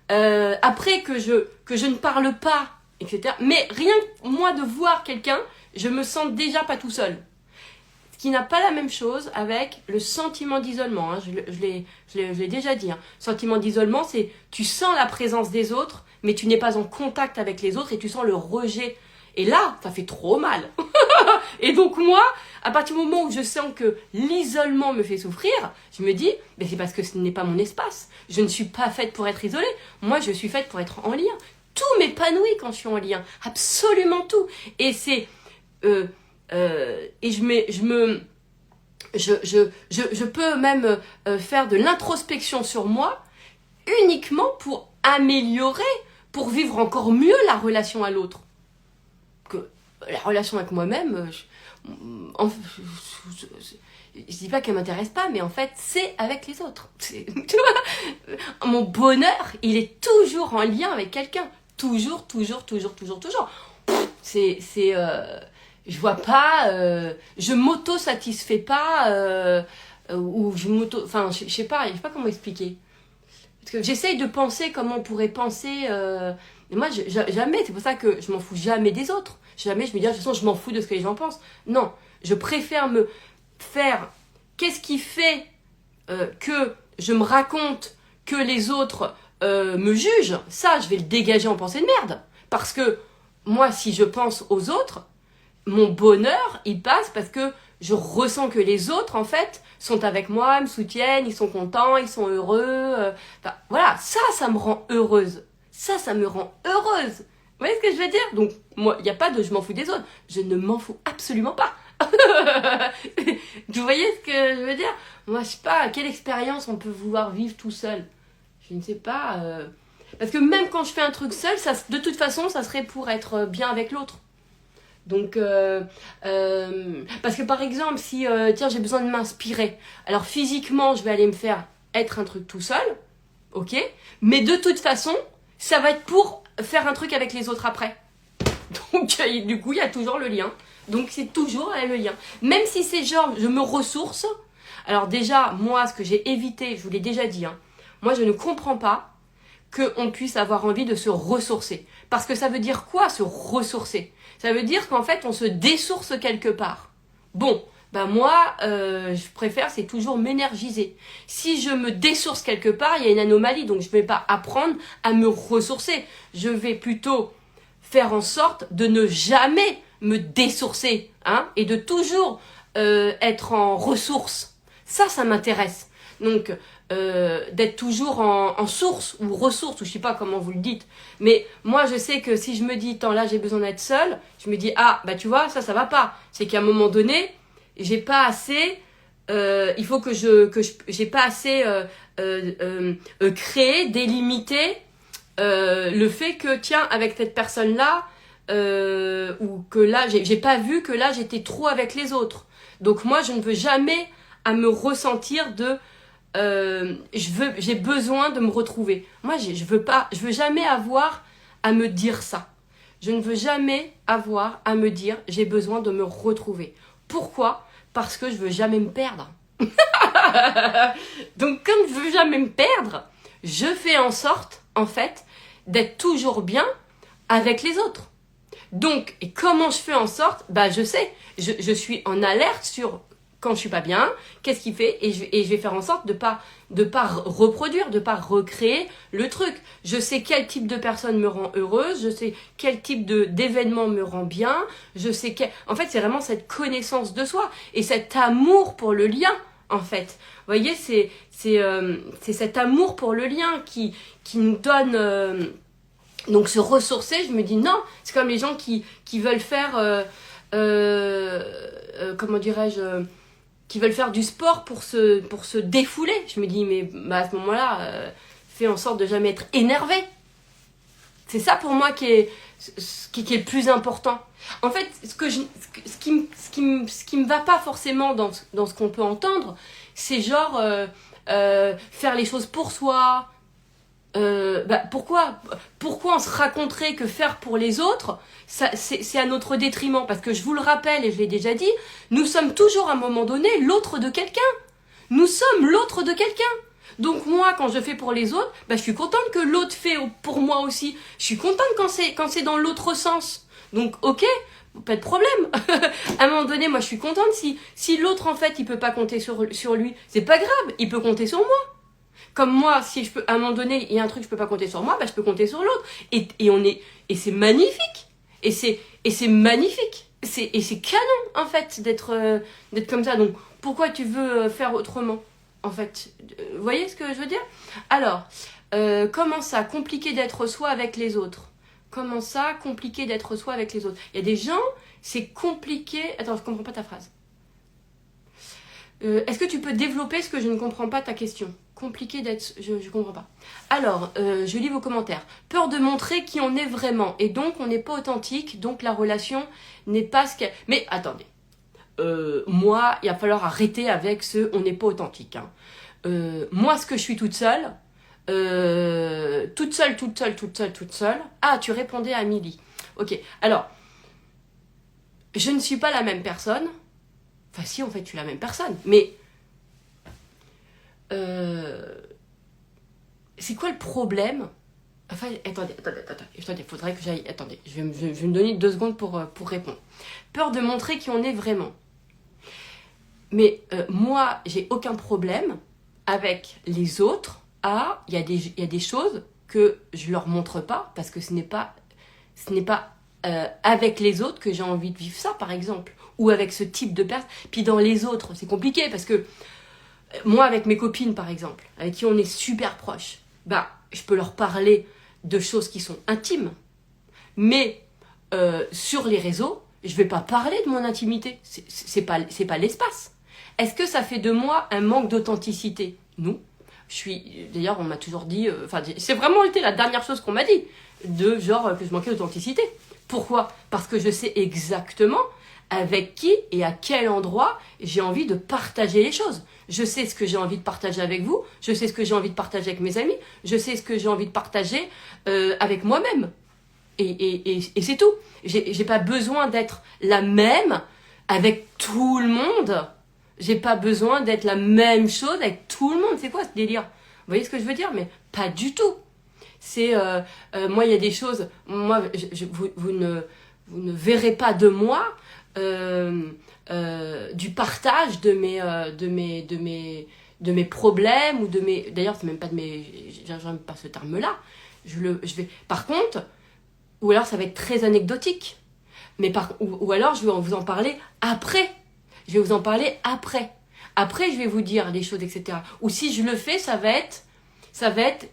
après que je ne parle pas, etc. Mais rien que moi de voir quelqu'un, je me sens déjà pas tout seul. Ce qui n'a pas la même chose avec le sentiment d'isolement. Hein. Je l'ai déjà dit. Hein. Sentiment d'isolement, c'est tu sens la présence des autres, mais tu n'es pas en contact avec les autres et tu sens le rejet. Et là, ça fait trop mal. Et donc moi, à partir du moment où je sens que l'isolement me fait souffrir, je me dis, mais c'est parce que ce n'est pas mon espace. Je ne suis pas faite pour être isolée. Moi, je suis faite pour être en lien. Tout m'épanouit quand je suis en lien. Absolument tout. Et c'est... et je peux même faire de l'introspection sur moi uniquement pour améliorer, pour vivre encore mieux la relation à l'autre. Que la relation avec moi-même, je dis pas qu'elle m'intéresse pas, mais en fait, c'est avec les autres. Tu vois, mon bonheur, il est toujours en lien avec quelqu'un. Toujours. Je vois pas, je m'auto-satisfais pas, ou enfin, je sais pas comment expliquer. Parce que j'essaye de penser comment on pourrait penser, mais moi, jamais, c'est pour ça que je m'en fous jamais des autres. Jamais je me dis, de toute façon, je m'en fous de ce que les gens pensent. Non, je préfère me faire, qu'est-ce qui fait que je me raconte que les autres me jugent? Ça, je vais le dégager en pensée de merde. Parce que moi, si je pense aux autres, mon bonheur, il passe parce que je ressens que les autres, en fait, sont avec moi, me soutiennent, ils sont contents, ils sont heureux. Enfin, voilà, ça me rend heureuse. Ça me rend heureuse. Vous voyez ce que je veux dire? Donc, moi, il n'y a pas de je m'en fous des autres. Je ne m'en fous absolument pas. Vous voyez ce que je veux dire? Moi, je sais pas, quelle expérience on peut vouloir vivre tout seul? Je ne sais pas. Parce que même quand je fais un truc seul, ça, de toute façon, ça serait pour être bien avec l'autre. Donc, parce que par exemple, si, tiens, j'ai besoin de m'inspirer. Alors physiquement, je vais aller me faire être un truc tout seul, ok. Mais de toute façon, ça va être pour faire un truc avec les autres après. Donc, du coup, il y a toujours le lien. Donc, c'est toujours le lien. Même si c'est genre, je me ressource. Alors déjà, moi, ce que j'ai évité, je vous l'ai déjà dit, hein, moi, je ne comprends pas qu'on puisse avoir envie de se ressourcer. Parce que ça veut dire quoi, se ressourcer? Ça veut dire qu'en fait, on se dessource quelque part. Bon, ben moi, je préfère, c'est toujours m'énergiser. Si je me dessource quelque part, il y a une anomalie, donc je ne vais pas apprendre à me ressourcer. Je vais plutôt faire en sorte de ne jamais me dessourcer, hein, et de toujours être en ressource. Ça m'intéresse. Donc, d'être toujours en source ou ressource, ou je sais pas comment vous le dites. Mais moi, je sais que si je me dis, tant là, j'ai besoin d'être seule, je me dis, ah, bah tu vois, ça va pas. C'est qu'à un moment donné, j'ai pas assez, il faut que j'ai pas assez créé, délimité le fait que, tiens, avec cette personne-là, ou que là, j'ai pas vu que là, j'étais trop avec les autres. Donc moi, je ne veux jamais à me ressentir de j'ai besoin de me retrouver. Moi, je veux jamais avoir à me dire ça. Je ne veux jamais avoir à me dire j'ai besoin de me retrouver. Pourquoi? Parce que je veux jamais me perdre. Donc, comme je veux jamais me perdre, je fais en sorte, en fait, d'être toujours bien avec les autres. Donc, et comment je fais en sorte? Bah, je sais, je suis en alerte sur quand je suis pas bien, qu'est-ce qu'il fait, et je vais faire en sorte de pas reproduire, de pas recréer le truc. Je sais quel type de personne me rend heureuse, je sais quel type d'événement me rend bien, je sais en fait, c'est vraiment cette connaissance de soi et cet amour pour le lien, en fait. Vous voyez, c'est cet amour pour le lien qui nous donne donc se ressourcer. Je me dis non, c'est comme les gens qui veulent faire comment dirais-je, qui veulent faire du sport pour se défouler. Je me dis, mais bah, à ce moment-là, fais en sorte de jamais être énervé. C'est ça pour moi qui est le plus important. En fait, ce qui me va pas forcément dans ce qu'on peut entendre, c'est genre faire les choses pour soi. Pourquoi on se raconterait que faire pour les autres, c'est à notre détriment? Parce que je vous le rappelle, et je l'ai déjà dit, nous sommes toujours à un moment donné l'autre de quelqu'un. Nous sommes l'autre de quelqu'un. Donc moi, quand je fais pour les autres, je suis contente que l'autre fait pour moi aussi. Je suis contente quand c'est dans l'autre sens. Donc ok, pas de problème. À un moment donné, moi je suis contente si l'autre en fait il peut pas compter sur lui, c'est pas grave, il peut compter sur moi. Comme moi, si je peux, à un moment donné, il y a un truc, je peux pas compter sur moi, je peux compter sur l'autre. Et c'est magnifique. Et c'est magnifique. Et c'est canon, en fait, d'être comme ça. Donc, pourquoi tu veux faire autrement, en fait? Vous voyez ce que je veux dire? Alors, comment ça, compliqué d'être soi avec les autres? Comment ça, compliqué d'être soi avec les autres? Il y a des gens, c'est compliqué. Attends, je comprends pas ta phrase. Est-ce que tu peux développer ce que je ne comprends pas ta question? Compliqué d'être... Je comprends pas. Alors, je lis vos commentaires. Peur de montrer qui on est vraiment. Et donc, on n'est pas authentique. Donc, la relation n'est pas ce qu'elle... Mais, attendez. Moi, il va falloir arrêter avec ce « on n'est pas authentique ». Hein. Moi, ce que je suis toute seule... toute seule. Ah, tu répondais à Amélie. Ok. Alors, je ne suis pas la même personne. Enfin, si, en fait, je suis la même personne. Mais... c'est quoi le problème? Enfin, attendez, faudrait que j'aille... Attendez, je vais me donner 2 secondes pour répondre. Peur de montrer qui on est vraiment. Mais moi, j'ai aucun problème avec les autres. Il y a des choses que je leur montre pas, parce que ce n'est pas avec les autres que j'ai envie de vivre ça, par exemple. Ou avec ce type de personne. Puis dans les autres, c'est compliqué, parce que moi, avec mes copines, par exemple, avec qui on est super proches, je peux leur parler de choses qui sont intimes. Mais sur les réseaux, je vais pas parler de mon intimité. C'est pas l'espace. Est-ce que ça fait de moi un manque d'authenticité? Non. D'ailleurs, on m'a toujours dit, c'est vraiment été la dernière chose qu'on m'a dit, de genre que je manquais d'authenticité. Pourquoi? Parce que je sais exactement avec qui et à quel endroit j'ai envie de partager les choses. Je sais ce que j'ai envie de partager avec vous, je sais ce que j'ai envie de partager avec mes amis, je sais ce que j'ai envie de partager avec moi-même. Et c'est tout. J'ai pas besoin d'être la même avec tout le monde. J'ai pas besoin d'être la même chose avec tout le monde. C'est quoi ce délire? Vous voyez ce que je veux dire? Mais pas du tout. C'est moi, il y a des choses. Moi, vous ne verrez pas de moi du partage de mes problèmes ou de mes. D'ailleurs, c'est même pas de mes. J'aime pas ce terme-là. Je vais. Par contre, ou alors ça va être très anecdotique. Ou alors je vais vous en parler après. Je vais vous en parler après. Après, je vais vous dire les choses, etc. Ou si je le fais, ça va être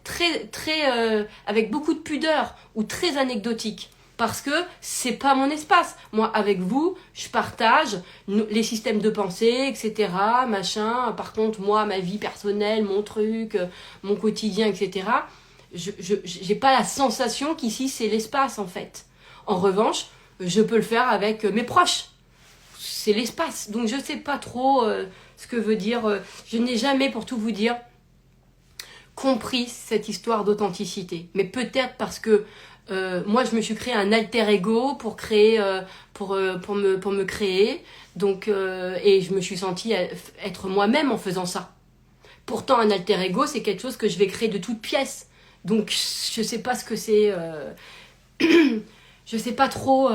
très, très, avec beaucoup de pudeur ou très anecdotique. Parce que c'est pas mon espace. Moi, avec vous, je partage les systèmes de pensée, etc. Machin. Par contre, moi, ma vie personnelle, mon truc, mon quotidien, etc. J'ai pas la sensation qu'ici, c'est l'espace, en fait. En revanche, je peux le faire avec mes proches. C'est l'espace. Donc, je sais pas trop ce que veut dire. Je n'ai jamais, pour tout vous dire, compris cette histoire d'authenticité. Mais peut-être parce que moi, je me suis créé un alter ego pour créer, pour me créer. Donc, et je me suis sentie être moi-même en faisant ça. Pourtant, un alter ego, c'est quelque chose que je vais créer de toutes pièces. Donc, je sais pas ce que c'est. Je sais pas trop.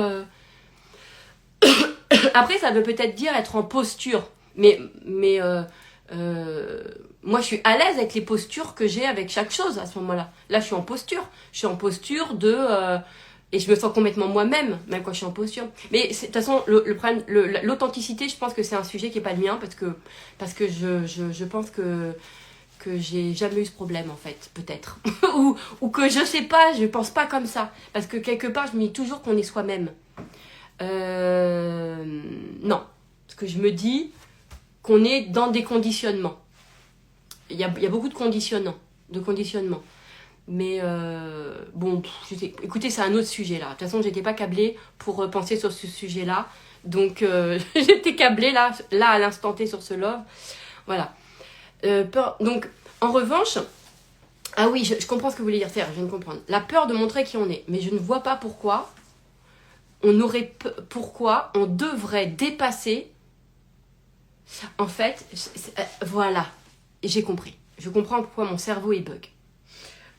Après, ça veut peut-être dire être en posture. Mais moi, je suis à l'aise avec les postures que j'ai avec chaque chose à ce moment-là. Là, je suis en posture. Je suis en posture de... et je me sens complètement moi-même, même quand je suis en posture. Mais de toute façon, le problème, l'authenticité, je pense que c'est un sujet qui n'est pas le mien parce que je pense que j'ai jamais eu ce problème, en fait, peut-être. ou que je sais pas, je pense pas comme ça. Parce que quelque part, je me dis toujours qu'on est soi-même. Non. Parce que je me dis qu'on est dans des conditionnements. Il y a beaucoup de conditionnements. Mais bon, écoutez, c'est un autre sujet là. De toute façon, j'étais pas câblée pour penser sur ce sujet-là. Donc, j'étais câblée là à l'instant T sur ce love. Voilà. Donc, en revanche, ah oui, je comprends ce que vous voulez dire, je viens de comprendre. La peur de montrer qui on est. Mais je ne vois pas pourquoi on devrait dépasser. En fait, voilà, j'ai compris. Je comprends pourquoi mon cerveau est bug.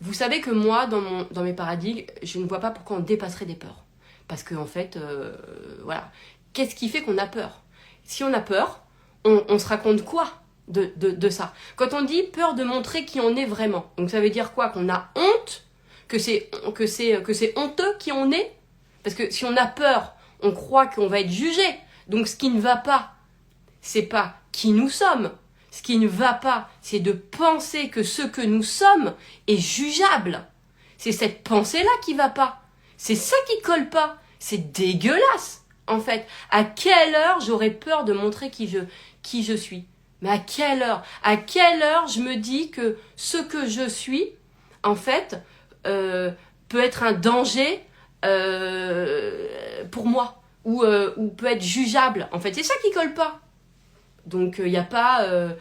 Vous savez que moi, dans mes paradigmes, je ne vois pas pourquoi on dépasserait des peurs. Parce qu'en fait, voilà. Qu'est-ce qui fait qu'on a peur? Si on a peur, on se raconte quoi de ça? Quand on dit peur de montrer qui on est vraiment, donc ça veut dire quoi? Qu'on a honte? Que c'est honteux qui on est? Parce que si on a peur, on croit qu'on va être jugé. Donc ce qui ne va pas, c'est pas qui nous sommes. Ce qui ne va pas, c'est de penser que ce que nous sommes est jugeable. C'est cette pensée-là qui va pas. C'est ça qui colle pas. C'est dégueulasse, en fait. À quelle heure j'aurais peur de montrer qui je suis? Mais à quelle heure? À quelle heure je me dis que ce que je suis, en fait, peut être un danger pour moi ou peut être jugeable. En fait, c'est ça qui colle pas. Donc il n'y a pas de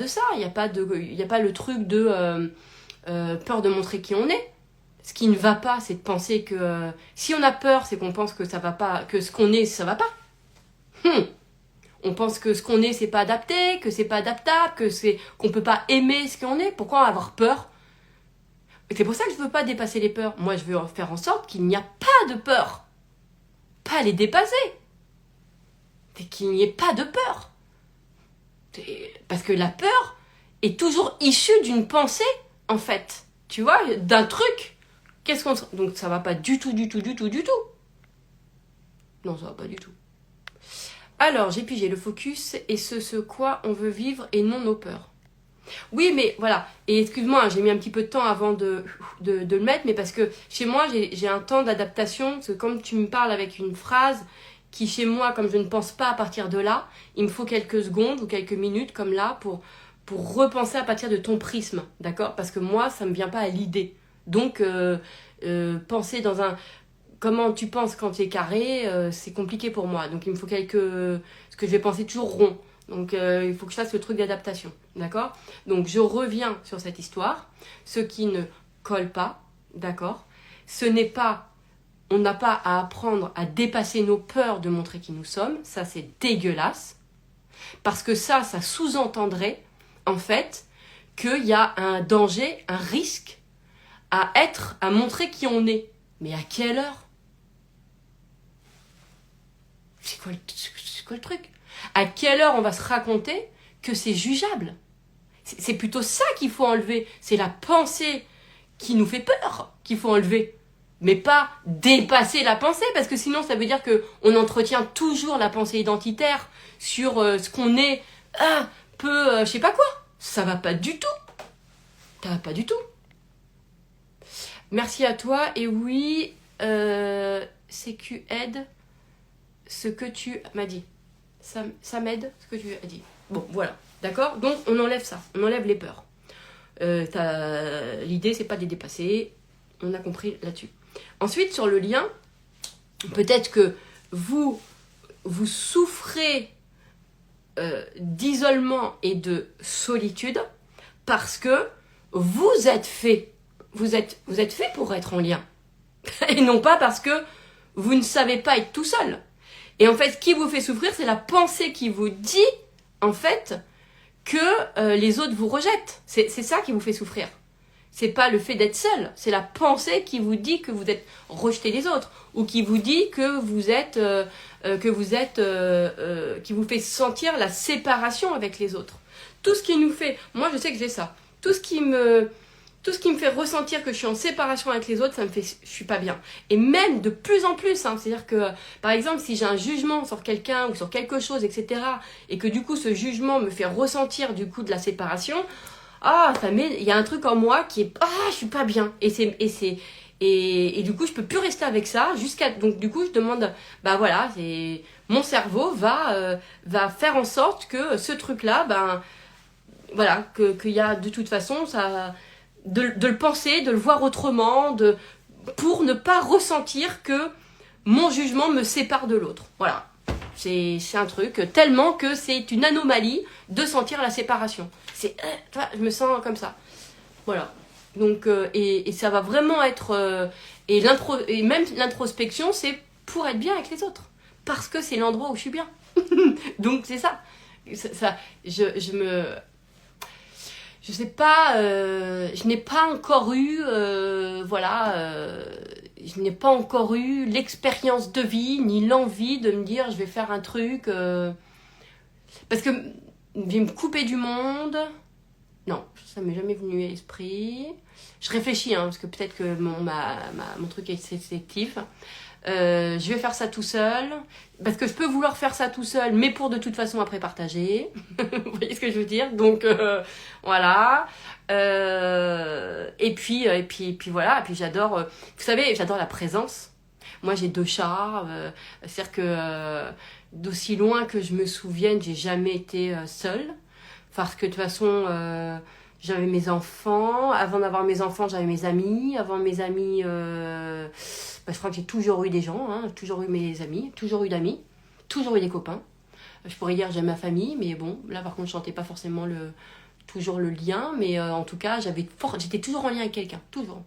ça, il y a pas le truc de peur de montrer qui on est. Ce qui ne va pas, c'est de penser que si on a peur, c'est qu'on pense que ça va pas, que ce qu'on est, ça va pas. On pense que ce qu'on est, c'est pas adapté, que c'est pas adaptable, qu'on peut pas aimer ce qu'on est. Pourquoi avoir peur? C'est pour ça que je veux pas dépasser les peurs. Moi, je veux faire en sorte qu'il n'y a pas de peur. Pas les dépasser. Qu'il n'y ait pas de peur. Parce que la peur est toujours issue d'une pensée, en fait. Tu vois, d'un truc. Donc ça va pas du tout. Non, ça va pas du tout. Alors, j'ai pigé le focus et ce quoi on veut vivre et non nos peurs. Oui, mais voilà. Et excuse-moi, j'ai mis un petit peu de temps avant de le mettre, mais parce que chez moi, j'ai un temps d'adaptation. Parce que comme tu me parles avec une phrase qui, chez moi, comme je ne pense pas à partir de là, il me faut quelques secondes ou quelques minutes, comme là, pour repenser à partir de ton prisme, d'accord? Parce que moi, ça me vient pas à l'idée. Donc, penser dans un... Comment tu penses quand tu es carré, c'est compliqué pour moi. Donc, il me faut quelques... Parce que je vais penser toujours rond. Donc, il faut que je fasse le truc d'adaptation, d'accord? Donc, je reviens sur cette histoire. Ce qui ne colle pas, d'accord? Ce n'est pas... On n'a pas à apprendre à dépasser nos peurs de montrer qui nous sommes. Ça, c'est dégueulasse. Parce que ça sous-entendrait, en fait, qu'il y a un danger, un risque à montrer qui on est. Mais à quelle heure? C'est quoi le truc? À quelle heure on va se raconter que c'est jugeable? C'est plutôt ça qu'il faut enlever. C'est la pensée qui nous fait peur qu'il faut enlever. Mais pas dépasser la pensée, parce que sinon ça veut dire qu'on entretient toujours la pensée identitaire sur ce qu'on est, je sais pas quoi. Ça va pas du tout. Ça va pas du tout. Merci à toi, et oui, CQ aide ce que tu m'as dit. Ça m'aide ce que tu as dit. Bon, voilà, d'accord? Donc on enlève ça, on enlève les peurs. L'idée, c'est pas de les dépasser, on a compris là-dessus. Ensuite, sur le lien, peut-être que vous souffrez d'isolement et de solitude parce que vous êtes fait pour être en lien. Et non pas parce que vous ne savez pas être tout seul. Et en fait, ce qui vous fait souffrir, c'est la pensée qui vous dit, en fait, que les autres vous rejettent. C'est ça qui vous fait souffrir. C'est pas le fait d'être seul, c'est la pensée qui vous dit que vous êtes rejeté des autres, ou qui vous dit que qui vous fait sentir la séparation avec les autres. Tout ce qui nous fait, moi je sais que j'ai ça, tout ce qui me fait ressentir que je suis en séparation avec les autres, ça me fait, je suis pas bien. Et même de plus en plus, c'est-à-dire que, par exemple, si j'ai un jugement sur quelqu'un ou sur quelque chose, etc., et que du coup ce jugement me fait ressentir du coup de la séparation, il y a un truc en moi qui est, je suis pas bien. Et du coup, je peux plus rester avec ça donc du coup, je demande, mon cerveau va faire en sorte que ce truc-là, qu'il y a de toute façon, de le penser, de le voir autrement, pour ne pas ressentir que mon jugement me sépare de l'autre. Voilà. C'est un truc tellement que c'est une anomalie de sentir la séparation. Je me sens comme ça. Voilà. Donc, et ça va vraiment être... et même l'introspection, c'est pour être bien avec les autres. Parce que c'est l'endroit où je suis bien. Donc, c'est ça. Je sais pas, je n'ai pas encore eu, je n'ai pas encore eu l'expérience de vie, ni l'envie de me dire, je vais faire un truc, parce que je vais me couper du monde. Non, ça m'est jamais venu à l'esprit. Je réfléchis, parce que peut-être que mon truc est sélectif. Je vais faire ça tout seul, parce que je peux vouloir faire ça tout seul, mais pour de toute façon après partager. Vous voyez ce que je veux dire? Donc voilà. Et puis voilà. Et puis j'adore, vous savez, j'adore la présence. Moi j'ai 2 chats, c'est-à-dire que d'aussi loin que je me souvienne, j'ai jamais été seule, parce que de toute façon j'avais mes enfants. Avant d'avoir mes enfants, j'avais mes amis. Avant mes amis, je crois que j'ai toujours eu des gens, toujours eu mes amis, toujours eu d'amis, toujours eu des copains. Je pourrais dire j'aime ma famille, mais bon, là par contre je sentais pas forcément toujours le lien, mais en tout cas j'étais toujours en lien avec quelqu'un, toujours.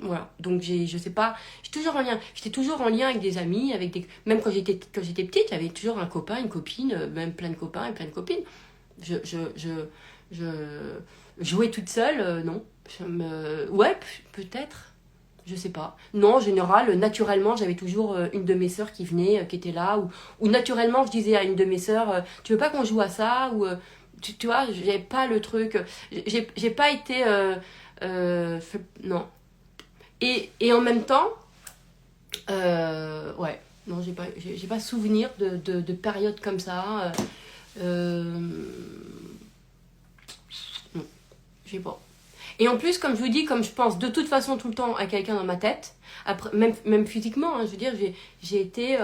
Voilà, donc je sais pas, j'étais toujours en lien avec des amis, même quand j'étais petite, j'avais toujours un copain, une copine, même plein de copains et plein de copines. Je jouais toute seule, non. Ouais, peut-être. Je sais pas. Non, en général, naturellement, j'avais toujours une de mes sœurs qui venait, qui était là. Ou naturellement, je disais à une de mes sœurs, tu veux pas qu'on joue à ça? Ou tu vois, j'avais pas le truc. J'ai pas été... non. Et en même temps, ouais. Non, j'ai pas souvenir de périodes comme ça. Non, j'ai pas. Et en plus, comme je vous dis, comme je pense de toute façon tout le temps à quelqu'un dans ma tête, après, même physiquement, je veux dire, j'ai été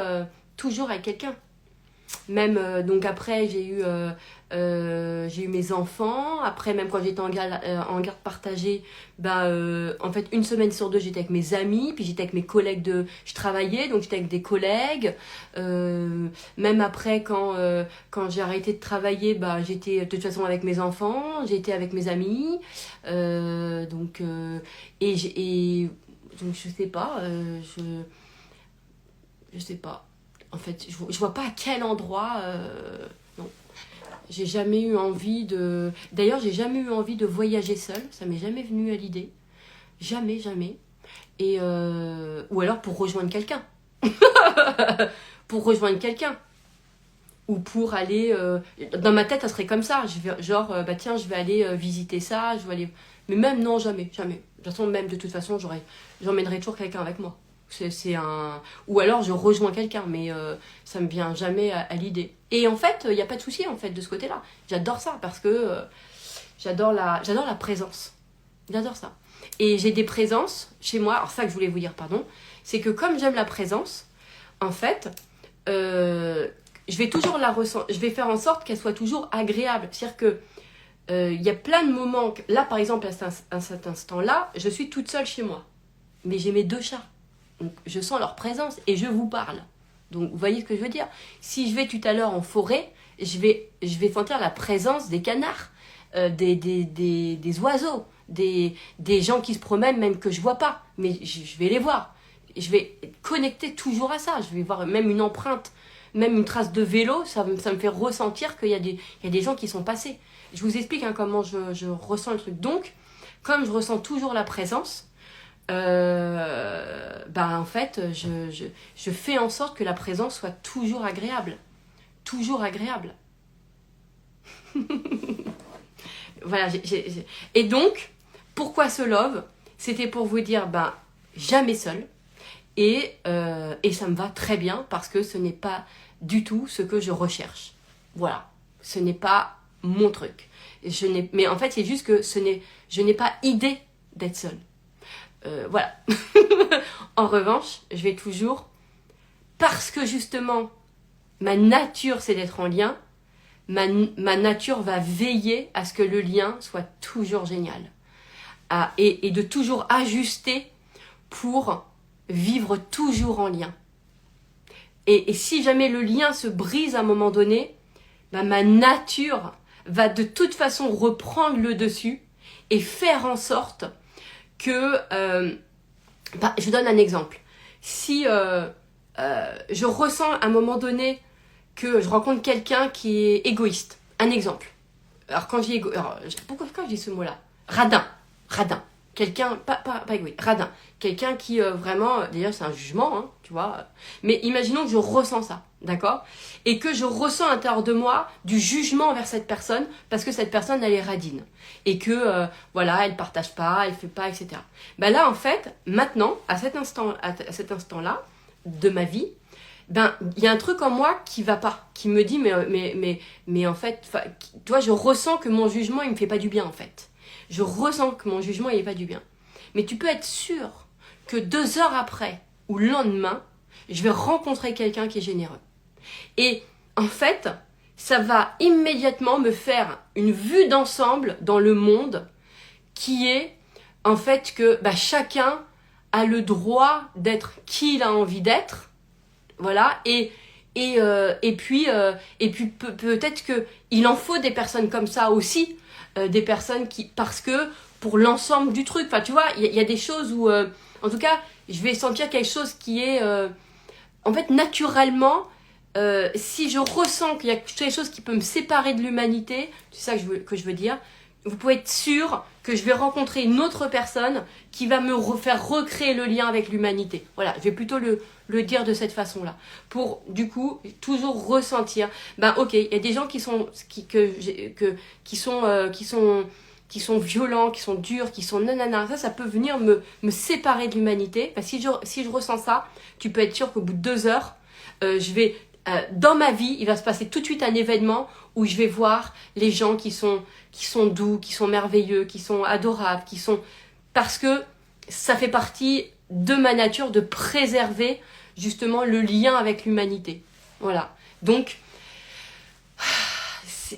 toujours avec quelqu'un. Même, donc après, j'ai eu j'ai eu mes enfants. Après, même quand j'étais en garde partagée, en fait, une semaine sur deux, j'étais avec mes amis, puis j'étais avec mes collègues je travaillais, donc j'étais avec des collègues. Même après, quand j'ai arrêté de travailler, j'étais de toute façon avec mes enfants, j'étais avec mes amis. Donc, je sais pas, je sais pas. En fait, je vois pas à quel endroit... non. J'ai jamais eu envie de... D'ailleurs, j'ai jamais eu envie de voyager seule. Ça m'est jamais venu à l'idée. Jamais, jamais. Ou alors pour rejoindre quelqu'un. Pour rejoindre quelqu'un. Ou pour aller... Dans ma tête, ça serait comme ça. Tiens, je vais aller visiter ça. Je vais aller... Mais même, non, jamais, jamais. De toute façon, j'emmènerai toujours quelqu'un avec moi. Ou alors je rejoins quelqu'un, mais ça me vient jamais à l'idée. Et en fait, il n'y a pas de souci en fait de ce côté-là. J'adore ça parce que j'adore la présence. J'adore ça. Et j'ai des présences chez moi. Alors ça que je voulais vous dire, pardon, c'est que comme j'aime la présence, en fait, je vais faire en sorte qu'elle soit toujours agréable. C'est-à-dire que il y a plein de moments. Là, par exemple, à cet instant-là, je suis toute seule chez moi, mais j'ai mes 2 chats. Donc, je sens leur présence et je vous parle. Donc, vous voyez ce que je veux dire? Si je vais tout à l'heure en forêt, je vais sentir la présence des canards, des oiseaux, des gens qui se promènent même que je vois pas. Mais je vais les voir. Je vais être connectée toujours à ça. Je vais voir même une empreinte, même une trace de vélo. Ça me fait ressentir qu'il y a des gens qui sont passés. Je vous explique comment je ressens le truc. Donc, comme je ressens toujours la présence... en fait, je fais en sorte que la présence soit toujours agréable. Toujours agréable. Voilà. Et donc, pourquoi ce love? C'était pour vous dire, jamais seul. Et ça me va très bien parce que ce n'est pas du tout ce que je recherche. Voilà. Ce n'est pas mon truc. Mais en fait, c'est juste que je n'ai pas idée d'être seule. Voilà. En revanche, je vais toujours, parce que justement, ma nature c'est d'être en lien, ma nature va veiller à ce que le lien soit toujours génial. Et de toujours ajuster pour vivre toujours en lien. Et si jamais le lien se brise à un moment donné, ma nature va de toute façon reprendre le dessus et faire en sorte que, je vous donne un exemple. Si je ressens à un moment donné que je rencontre quelqu'un qui est égoïste, un exemple. Alors quand je dis pourquoi quand je dis ce mot-là? Radin. Quelqu'un, pas égoïste, radin. Quelqu'un qui vraiment, d'ailleurs c'est un jugement, hein, tu vois. Mais imaginons que je ressens ça, d'accord? Et que je ressens à l'intérieur de moi du jugement envers cette personne parce que cette personne elle est radine. Et que, elle partage pas, elle fait pas, etc. Là en fait, maintenant, à cet instant-là de ma vie, il y a un truc en moi qui va pas, qui me dit, mais en fait, toi je ressens que mon jugement il me fait pas du bien en fait. Je ressens que mon jugement, il n'est pas du bien. Mais tu peux être sûr que 2 heures après ou le lendemain, je vais rencontrer quelqu'un qui est généreux. Et en fait, ça va immédiatement me faire une vue d'ensemble dans le monde qui est en fait que chacun a le droit d'être qui il a envie d'être. Voilà. Et puis peut-être qu'il en faut des personnes comme ça aussi. Des personnes parce que pour l'ensemble du truc, tu vois, il y a des choses où en tout cas je vais sentir quelque chose qui est en fait naturellement si je ressens qu'il y a quelque chose qui peut me séparer de l'humanité, c'est ça que je veux dire, vous pouvez être sûr que je vais rencontrer une autre personne qui va me faire recréer le lien avec l'humanité. Voilà, je vais plutôt le dire de cette façon-là. Pour, du coup, toujours ressentir, ok, il y a des gens qui sont violents, qui sont durs, qui sont nanana. Ça peut venir me séparer de l'humanité. Si je ressens ça, tu peux être sûr qu'au bout de 2 heures, dans ma vie, il va se passer tout de suite un événement où je vais voir les gens qui sont doux, qui sont merveilleux, qui sont adorables, parce que ça fait partie de ma nature de préserver justement le lien avec l'humanité. Voilà. Donc,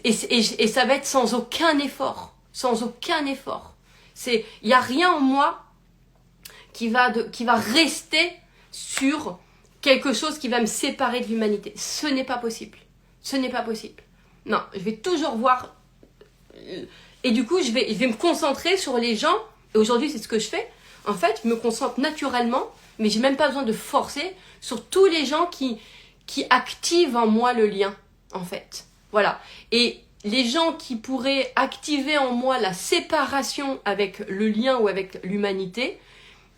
Et ça va être sans aucun effort. Sans aucun effort. Il n'y a rien en moi qui va rester sur quelque chose qui va me séparer de l'humanité. Ce n'est pas possible. Ce n'est pas possible. Non, je vais toujours voir. Et du coup, je vais me concentrer sur les gens. Et aujourd'hui, c'est ce que je fais. En fait, je me concentre naturellement, mais j'ai même pas besoin de forcer sur tous les gens qui activent en moi le lien, en fait. Voilà. Et les gens qui pourraient activer en moi la séparation avec le lien ou avec l'humanité,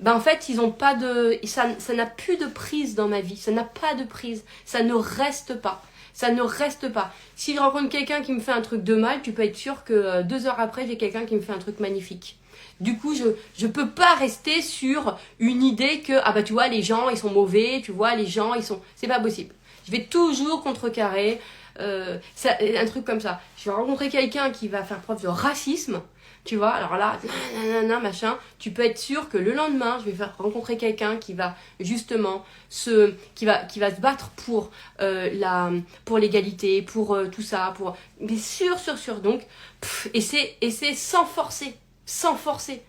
ben en fait, ils ont pas de, ça n'a plus de prise dans ma vie. Ça n'a pas de prise. Ça ne reste pas. Ça ne reste pas. Si je rencontre quelqu'un qui me fait un truc de mal, tu peux être sûr que 2 heures après, j'ai quelqu'un qui me fait un truc magnifique. Du coup, je peux pas rester sur une idée que, ah bah tu vois, les gens, ils sont mauvais, tu vois, les gens, ils sont... C'est pas possible. Je vais toujours contrecarrer un truc comme ça. Je vais rencontrer quelqu'un qui va faire preuve de racisme, tu vois, alors là, nanana, machin, tu peux être sûr que le lendemain, je vais faire rencontrer quelqu'un qui va justement qui va se battre pour l'égalité, pour tout ça, mais sûr. Donc, et c'est sans forcer, sans forcer.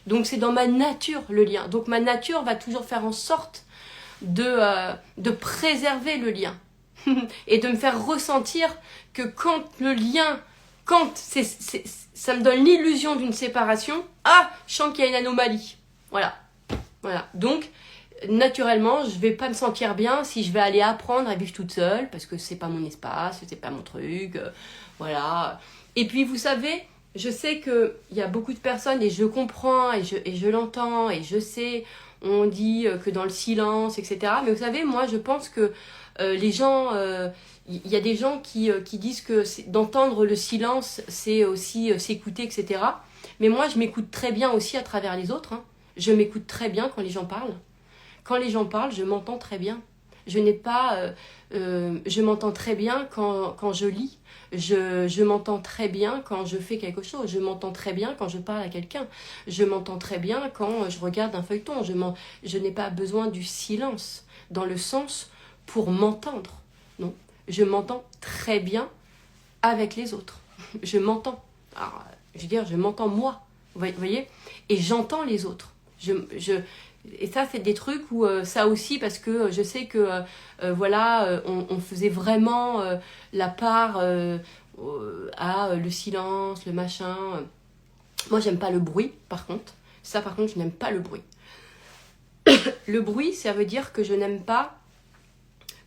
Donc c'est dans ma nature le lien. Donc ma nature va toujours faire en sorte de préserver le lien et de me faire ressentir que quand le lien, quand ça me donne l'illusion d'une séparation, je sens qu'il y a une anomalie. Voilà. Donc, naturellement, je vais pas me sentir bien si je vais aller apprendre à vivre toute seule, parce que c'est pas mon espace, c'est pas mon truc, voilà. Et puis, vous savez, je sais qu'il y a beaucoup de personnes, et je comprends, et je l'entends, et je sais, on dit que dans le silence, etc. Mais vous savez, moi, je pense que les gens... il y a des gens qui disent que d'entendre le silence, c'est aussi s'écouter, etc. Mais moi, je m'écoute très bien aussi à travers les autres. Hein. Je m'écoute très bien quand les gens parlent. Quand les gens parlent, je m'entends très bien. Je m'entends très bien quand je lis. Je m'entends très bien quand je fais quelque chose. Je m'entends très bien quand je parle à quelqu'un. Je m'entends très bien quand je regarde un feuilleton. Je n'ai pas besoin du silence dans le sens pour m'entendre. Non. Je m'entends très bien avec les autres. Je m'entends. Alors, je veux dire, je m'entends moi. Vous voyez? Et j'entends les autres. Et ça, c'est des trucs où ça aussi, parce que je sais que voilà, on faisait vraiment la part à le silence, le machin. Moi, j'aime pas le bruit, par contre. Ça, par contre, je n'aime pas le bruit. Le bruit, ça veut dire que je n'aime pas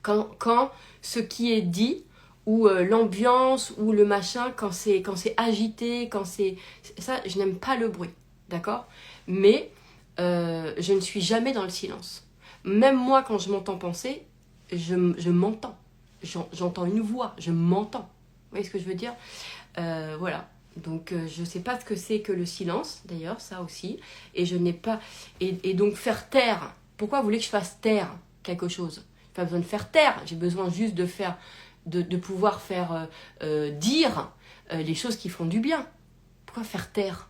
quand ce qui est dit, ou l'ambiance, ou le machin, quand c'est agité, quand c'est... Ça, je n'aime pas le bruit, d'accord? Mais je ne suis jamais dans le silence. Même moi, quand je m'entends penser, je m'entends. J'entends une voix, je m'entends. Vous voyez ce que je veux dire? Voilà. Donc, je ne sais pas ce que c'est que le silence, d'ailleurs, ça aussi. Et je n'ai pas... Et donc, faire taire. Pourquoi vous voulez que je fasse taire quelque chose? J'ai pas besoin de faire taire. J'ai besoin juste de pouvoir faire dire les choses qui font du bien. Pourquoi faire taire?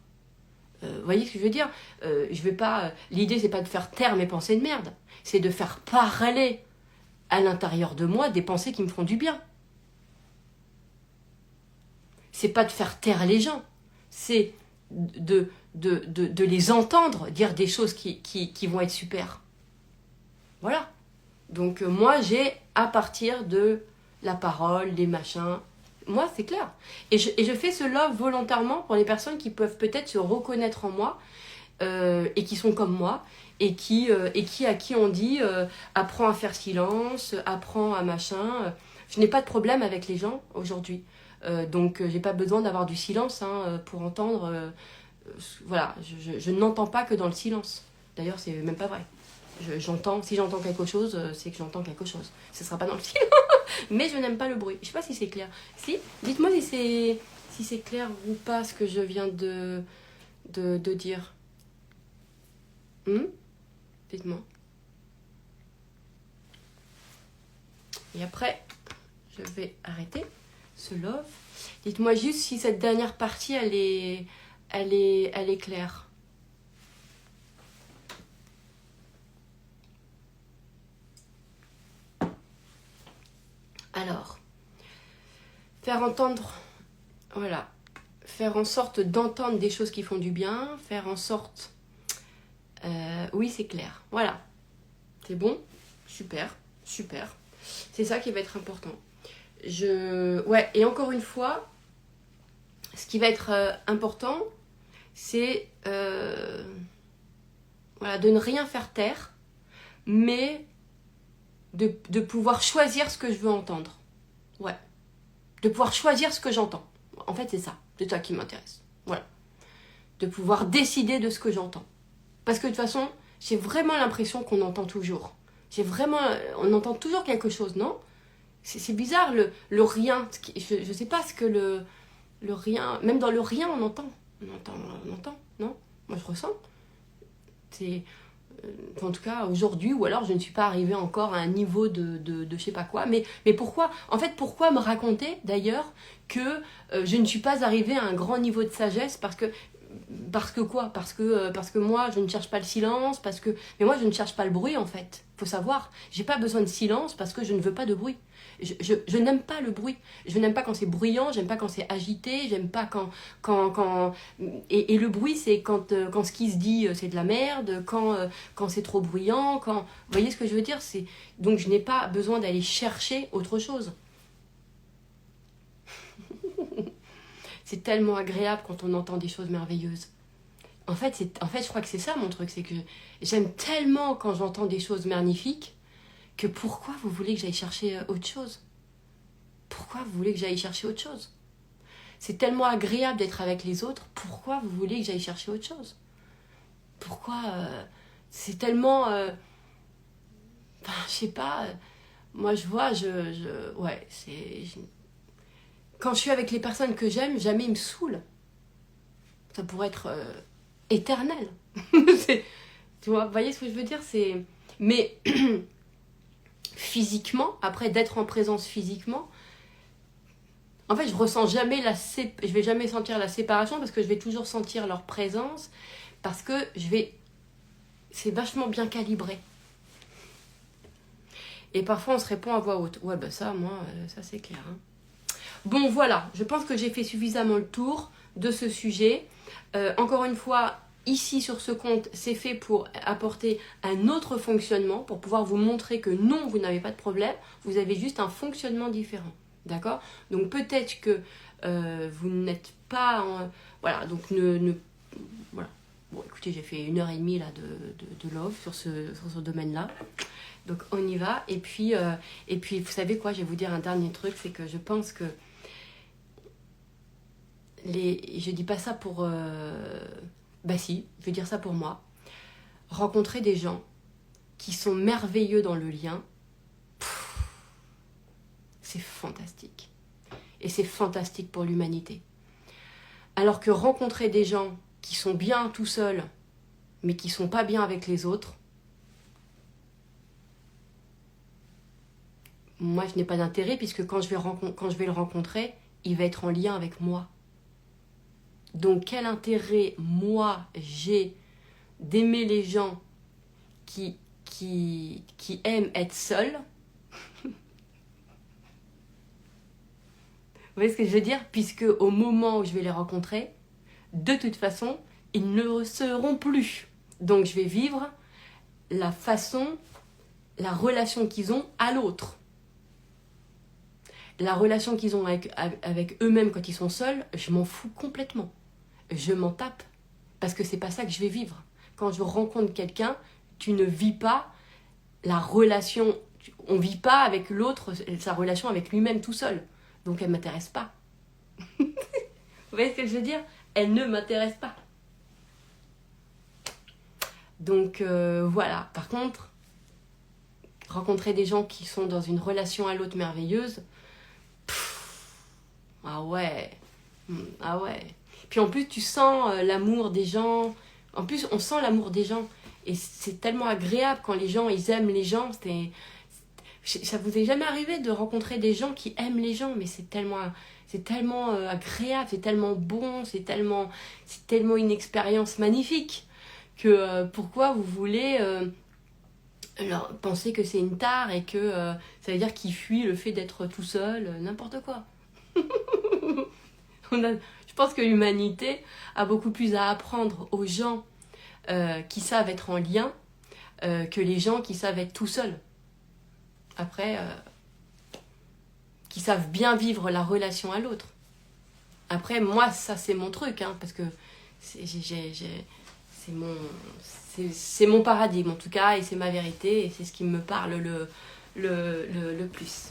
Vous voyez ce que je veux dire? Je vais pas... L'idée, c'est pas de faire taire mes pensées de merde. C'est de faire parler à l'intérieur de moi des pensées qui me font du bien. C'est pas de faire taire les gens. C'est de les entendre dire des choses qui vont être super. Voilà. Donc moi, j'ai à partir de la parole, des machins... Moi, c'est clair. Et je fais ce love volontairement pour les personnes qui peuvent peut-être se reconnaître en moi et qui sont comme moi et à qui on dit apprends à faire silence, apprends à machin. Je n'ai pas de problème avec les gens aujourd'hui. Donc, j'ai pas besoin d'avoir du silence pour entendre. Voilà, je n'entends pas que dans le silence. D'ailleurs, c'est même pas vrai. Si j'entends quelque chose, c'est que j'entends quelque chose. Ce sera pas dans le silence. Mais je n'aime pas le bruit. Je sais pas si c'est clair. Si, dites-moi si c'est clair ou pas ce que je viens de dire. Dites-moi. Et après, je vais arrêter ce love. Dites-moi juste si cette dernière partie, elle est claire. Alors, faire entendre Voilà. Faire en sorte d'entendre des choses qui font du bien, faire en sorte... oui, c'est clair. Voilà. C'est bon? Super, super. C'est ça qui va être important. Ouais, et encore une fois, ce qui va être important, c'est voilà, de ne rien faire taire, mais de pouvoir choisir ce que je veux entendre. Ouais. De pouvoir choisir ce que j'entends. En fait, c'est ça. C'est ça qui m'intéresse. Voilà. De pouvoir décider de ce que j'entends. Parce que de toute façon, j'ai vraiment l'impression qu'on entend toujours. On entend toujours quelque chose, non? C'est bizarre, le rien. Je sais pas ce que le rien... Même dans le rien, on entend. On entend, non? Moi, je ressens. C'est... En tout cas, aujourd'hui, ou alors je ne suis pas arrivée encore à un niveau de je sais pas quoi. Mais pourquoi? En fait, pourquoi me raconter, d'ailleurs, que je ne suis pas arrivée à un grand niveau de sagesse? Parce que quoi? Parce que moi, je ne cherche pas le silence, mais moi, je ne cherche pas le bruit, en fait. Faut savoir, j'ai pas besoin de silence parce que je ne veux pas de bruit. Je n'aime pas le bruit. Je n'aime pas quand c'est bruyant, j'aime pas quand c'est agité, j'aime pas quand... Et le bruit, c'est quand ce qui se dit, c'est de la merde, quand c'est trop bruyant, quand... Vous voyez ce que je veux dire? Donc je n'ai pas besoin d'aller chercher autre chose. C'est tellement agréable quand on entend des choses merveilleuses. En fait, je crois que c'est ça mon truc, c'est que j'aime tellement quand j'entends des choses magnifiques que pourquoi vous voulez que j'aille chercher autre chose? Pourquoi vous voulez que j'aille chercher autre chose? C'est tellement agréable d'être avec les autres, pourquoi vous voulez que j'aille chercher autre chose? Pourquoi c'est tellement... Enfin, je sais pas, moi je vois, ouais, quand je suis avec les personnes que j'aime, jamais ils me saoulent. Ça pourrait être éternel. Tu vois, vous voyez ce que je veux dire? Mais physiquement, après d'être en présence physiquement, en fait, je vais jamais sentir la séparation parce que je vais toujours sentir leur présence parce que c'est vachement bien calibré. Et parfois, on se répond à voix haute. Ouais, bah ça, moi, ça c'est clair. Hein. Bon, voilà, je pense que j'ai fait suffisamment le tour de ce sujet. Encore une fois, ici sur ce compte, c'est fait pour apporter un autre fonctionnement, pour pouvoir vous montrer que non, vous n'avez pas de problème, vous avez juste un fonctionnement différent. D'accord? Donc peut-être que vous n'êtes pas... voilà, donc voilà. Bon, écoutez, j'ai fait 1h30 là, de love sur ce domaine-là. Donc on y va. Et puis, vous savez quoi, je vais vous dire un dernier truc, c'est que je pense que je dis pas ça pour... bah si, je vais dire ça pour moi. Rencontrer des gens qui sont merveilleux dans le lien, c'est fantastique. Et c'est fantastique pour l'humanité. Alors que rencontrer des gens qui sont bien tout seuls, mais qui sont pas bien avec les autres, moi je n'ai pas d'intérêt puisque quand je vais le rencontrer, il va être en lien avec moi. Donc quel intérêt moi j'ai d'aimer les gens qui aiment être seuls? Vous voyez ce que je veux dire? Puisque au moment où je vais les rencontrer, de toute façon, ils ne le seront plus. Donc je vais vivre la relation qu'ils ont à l'autre. La relation qu'ils ont avec eux-mêmes quand ils sont seuls, je m'en fous complètement. Je m'en tape. Parce que c'est pas ça que je vais vivre. Quand je rencontre quelqu'un, tu ne vis pas la relation... On vit pas avec l'autre sa relation avec lui-même tout seul. Donc elle ne m'intéresse pas. Vous voyez ce que je veux dire? Elle ne m'intéresse pas. Donc voilà. Par contre, rencontrer des gens qui sont dans une relation à l'autre merveilleuse, ah ouais. Ah ouais. Puis en plus, tu sens l'amour des gens. En plus, on sent l'amour des gens. Et c'est tellement agréable quand les gens, ils aiment les gens. Ça vous est jamais arrivé de rencontrer des gens qui aiment les gens, mais c'est tellement agréable, c'est tellement bon, c'est tellement une expérience magnifique que pourquoi vous voulez penser que c'est une tare et que ça veut dire qu'il fuit le fait d'être tout seul, n'importe quoi. Je pense que l'humanité a beaucoup plus à apprendre aux gens qui savent être en lien que les gens qui savent être tout seuls. Après, qui savent bien vivre la relation à l'autre. Après, moi, ça c'est mon truc, hein, parce que c'est mon paradigme en tout cas, et c'est ma vérité, et c'est ce qui me parle le plus.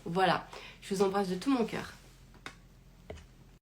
Voilà, je vous embrasse de tout mon cœur.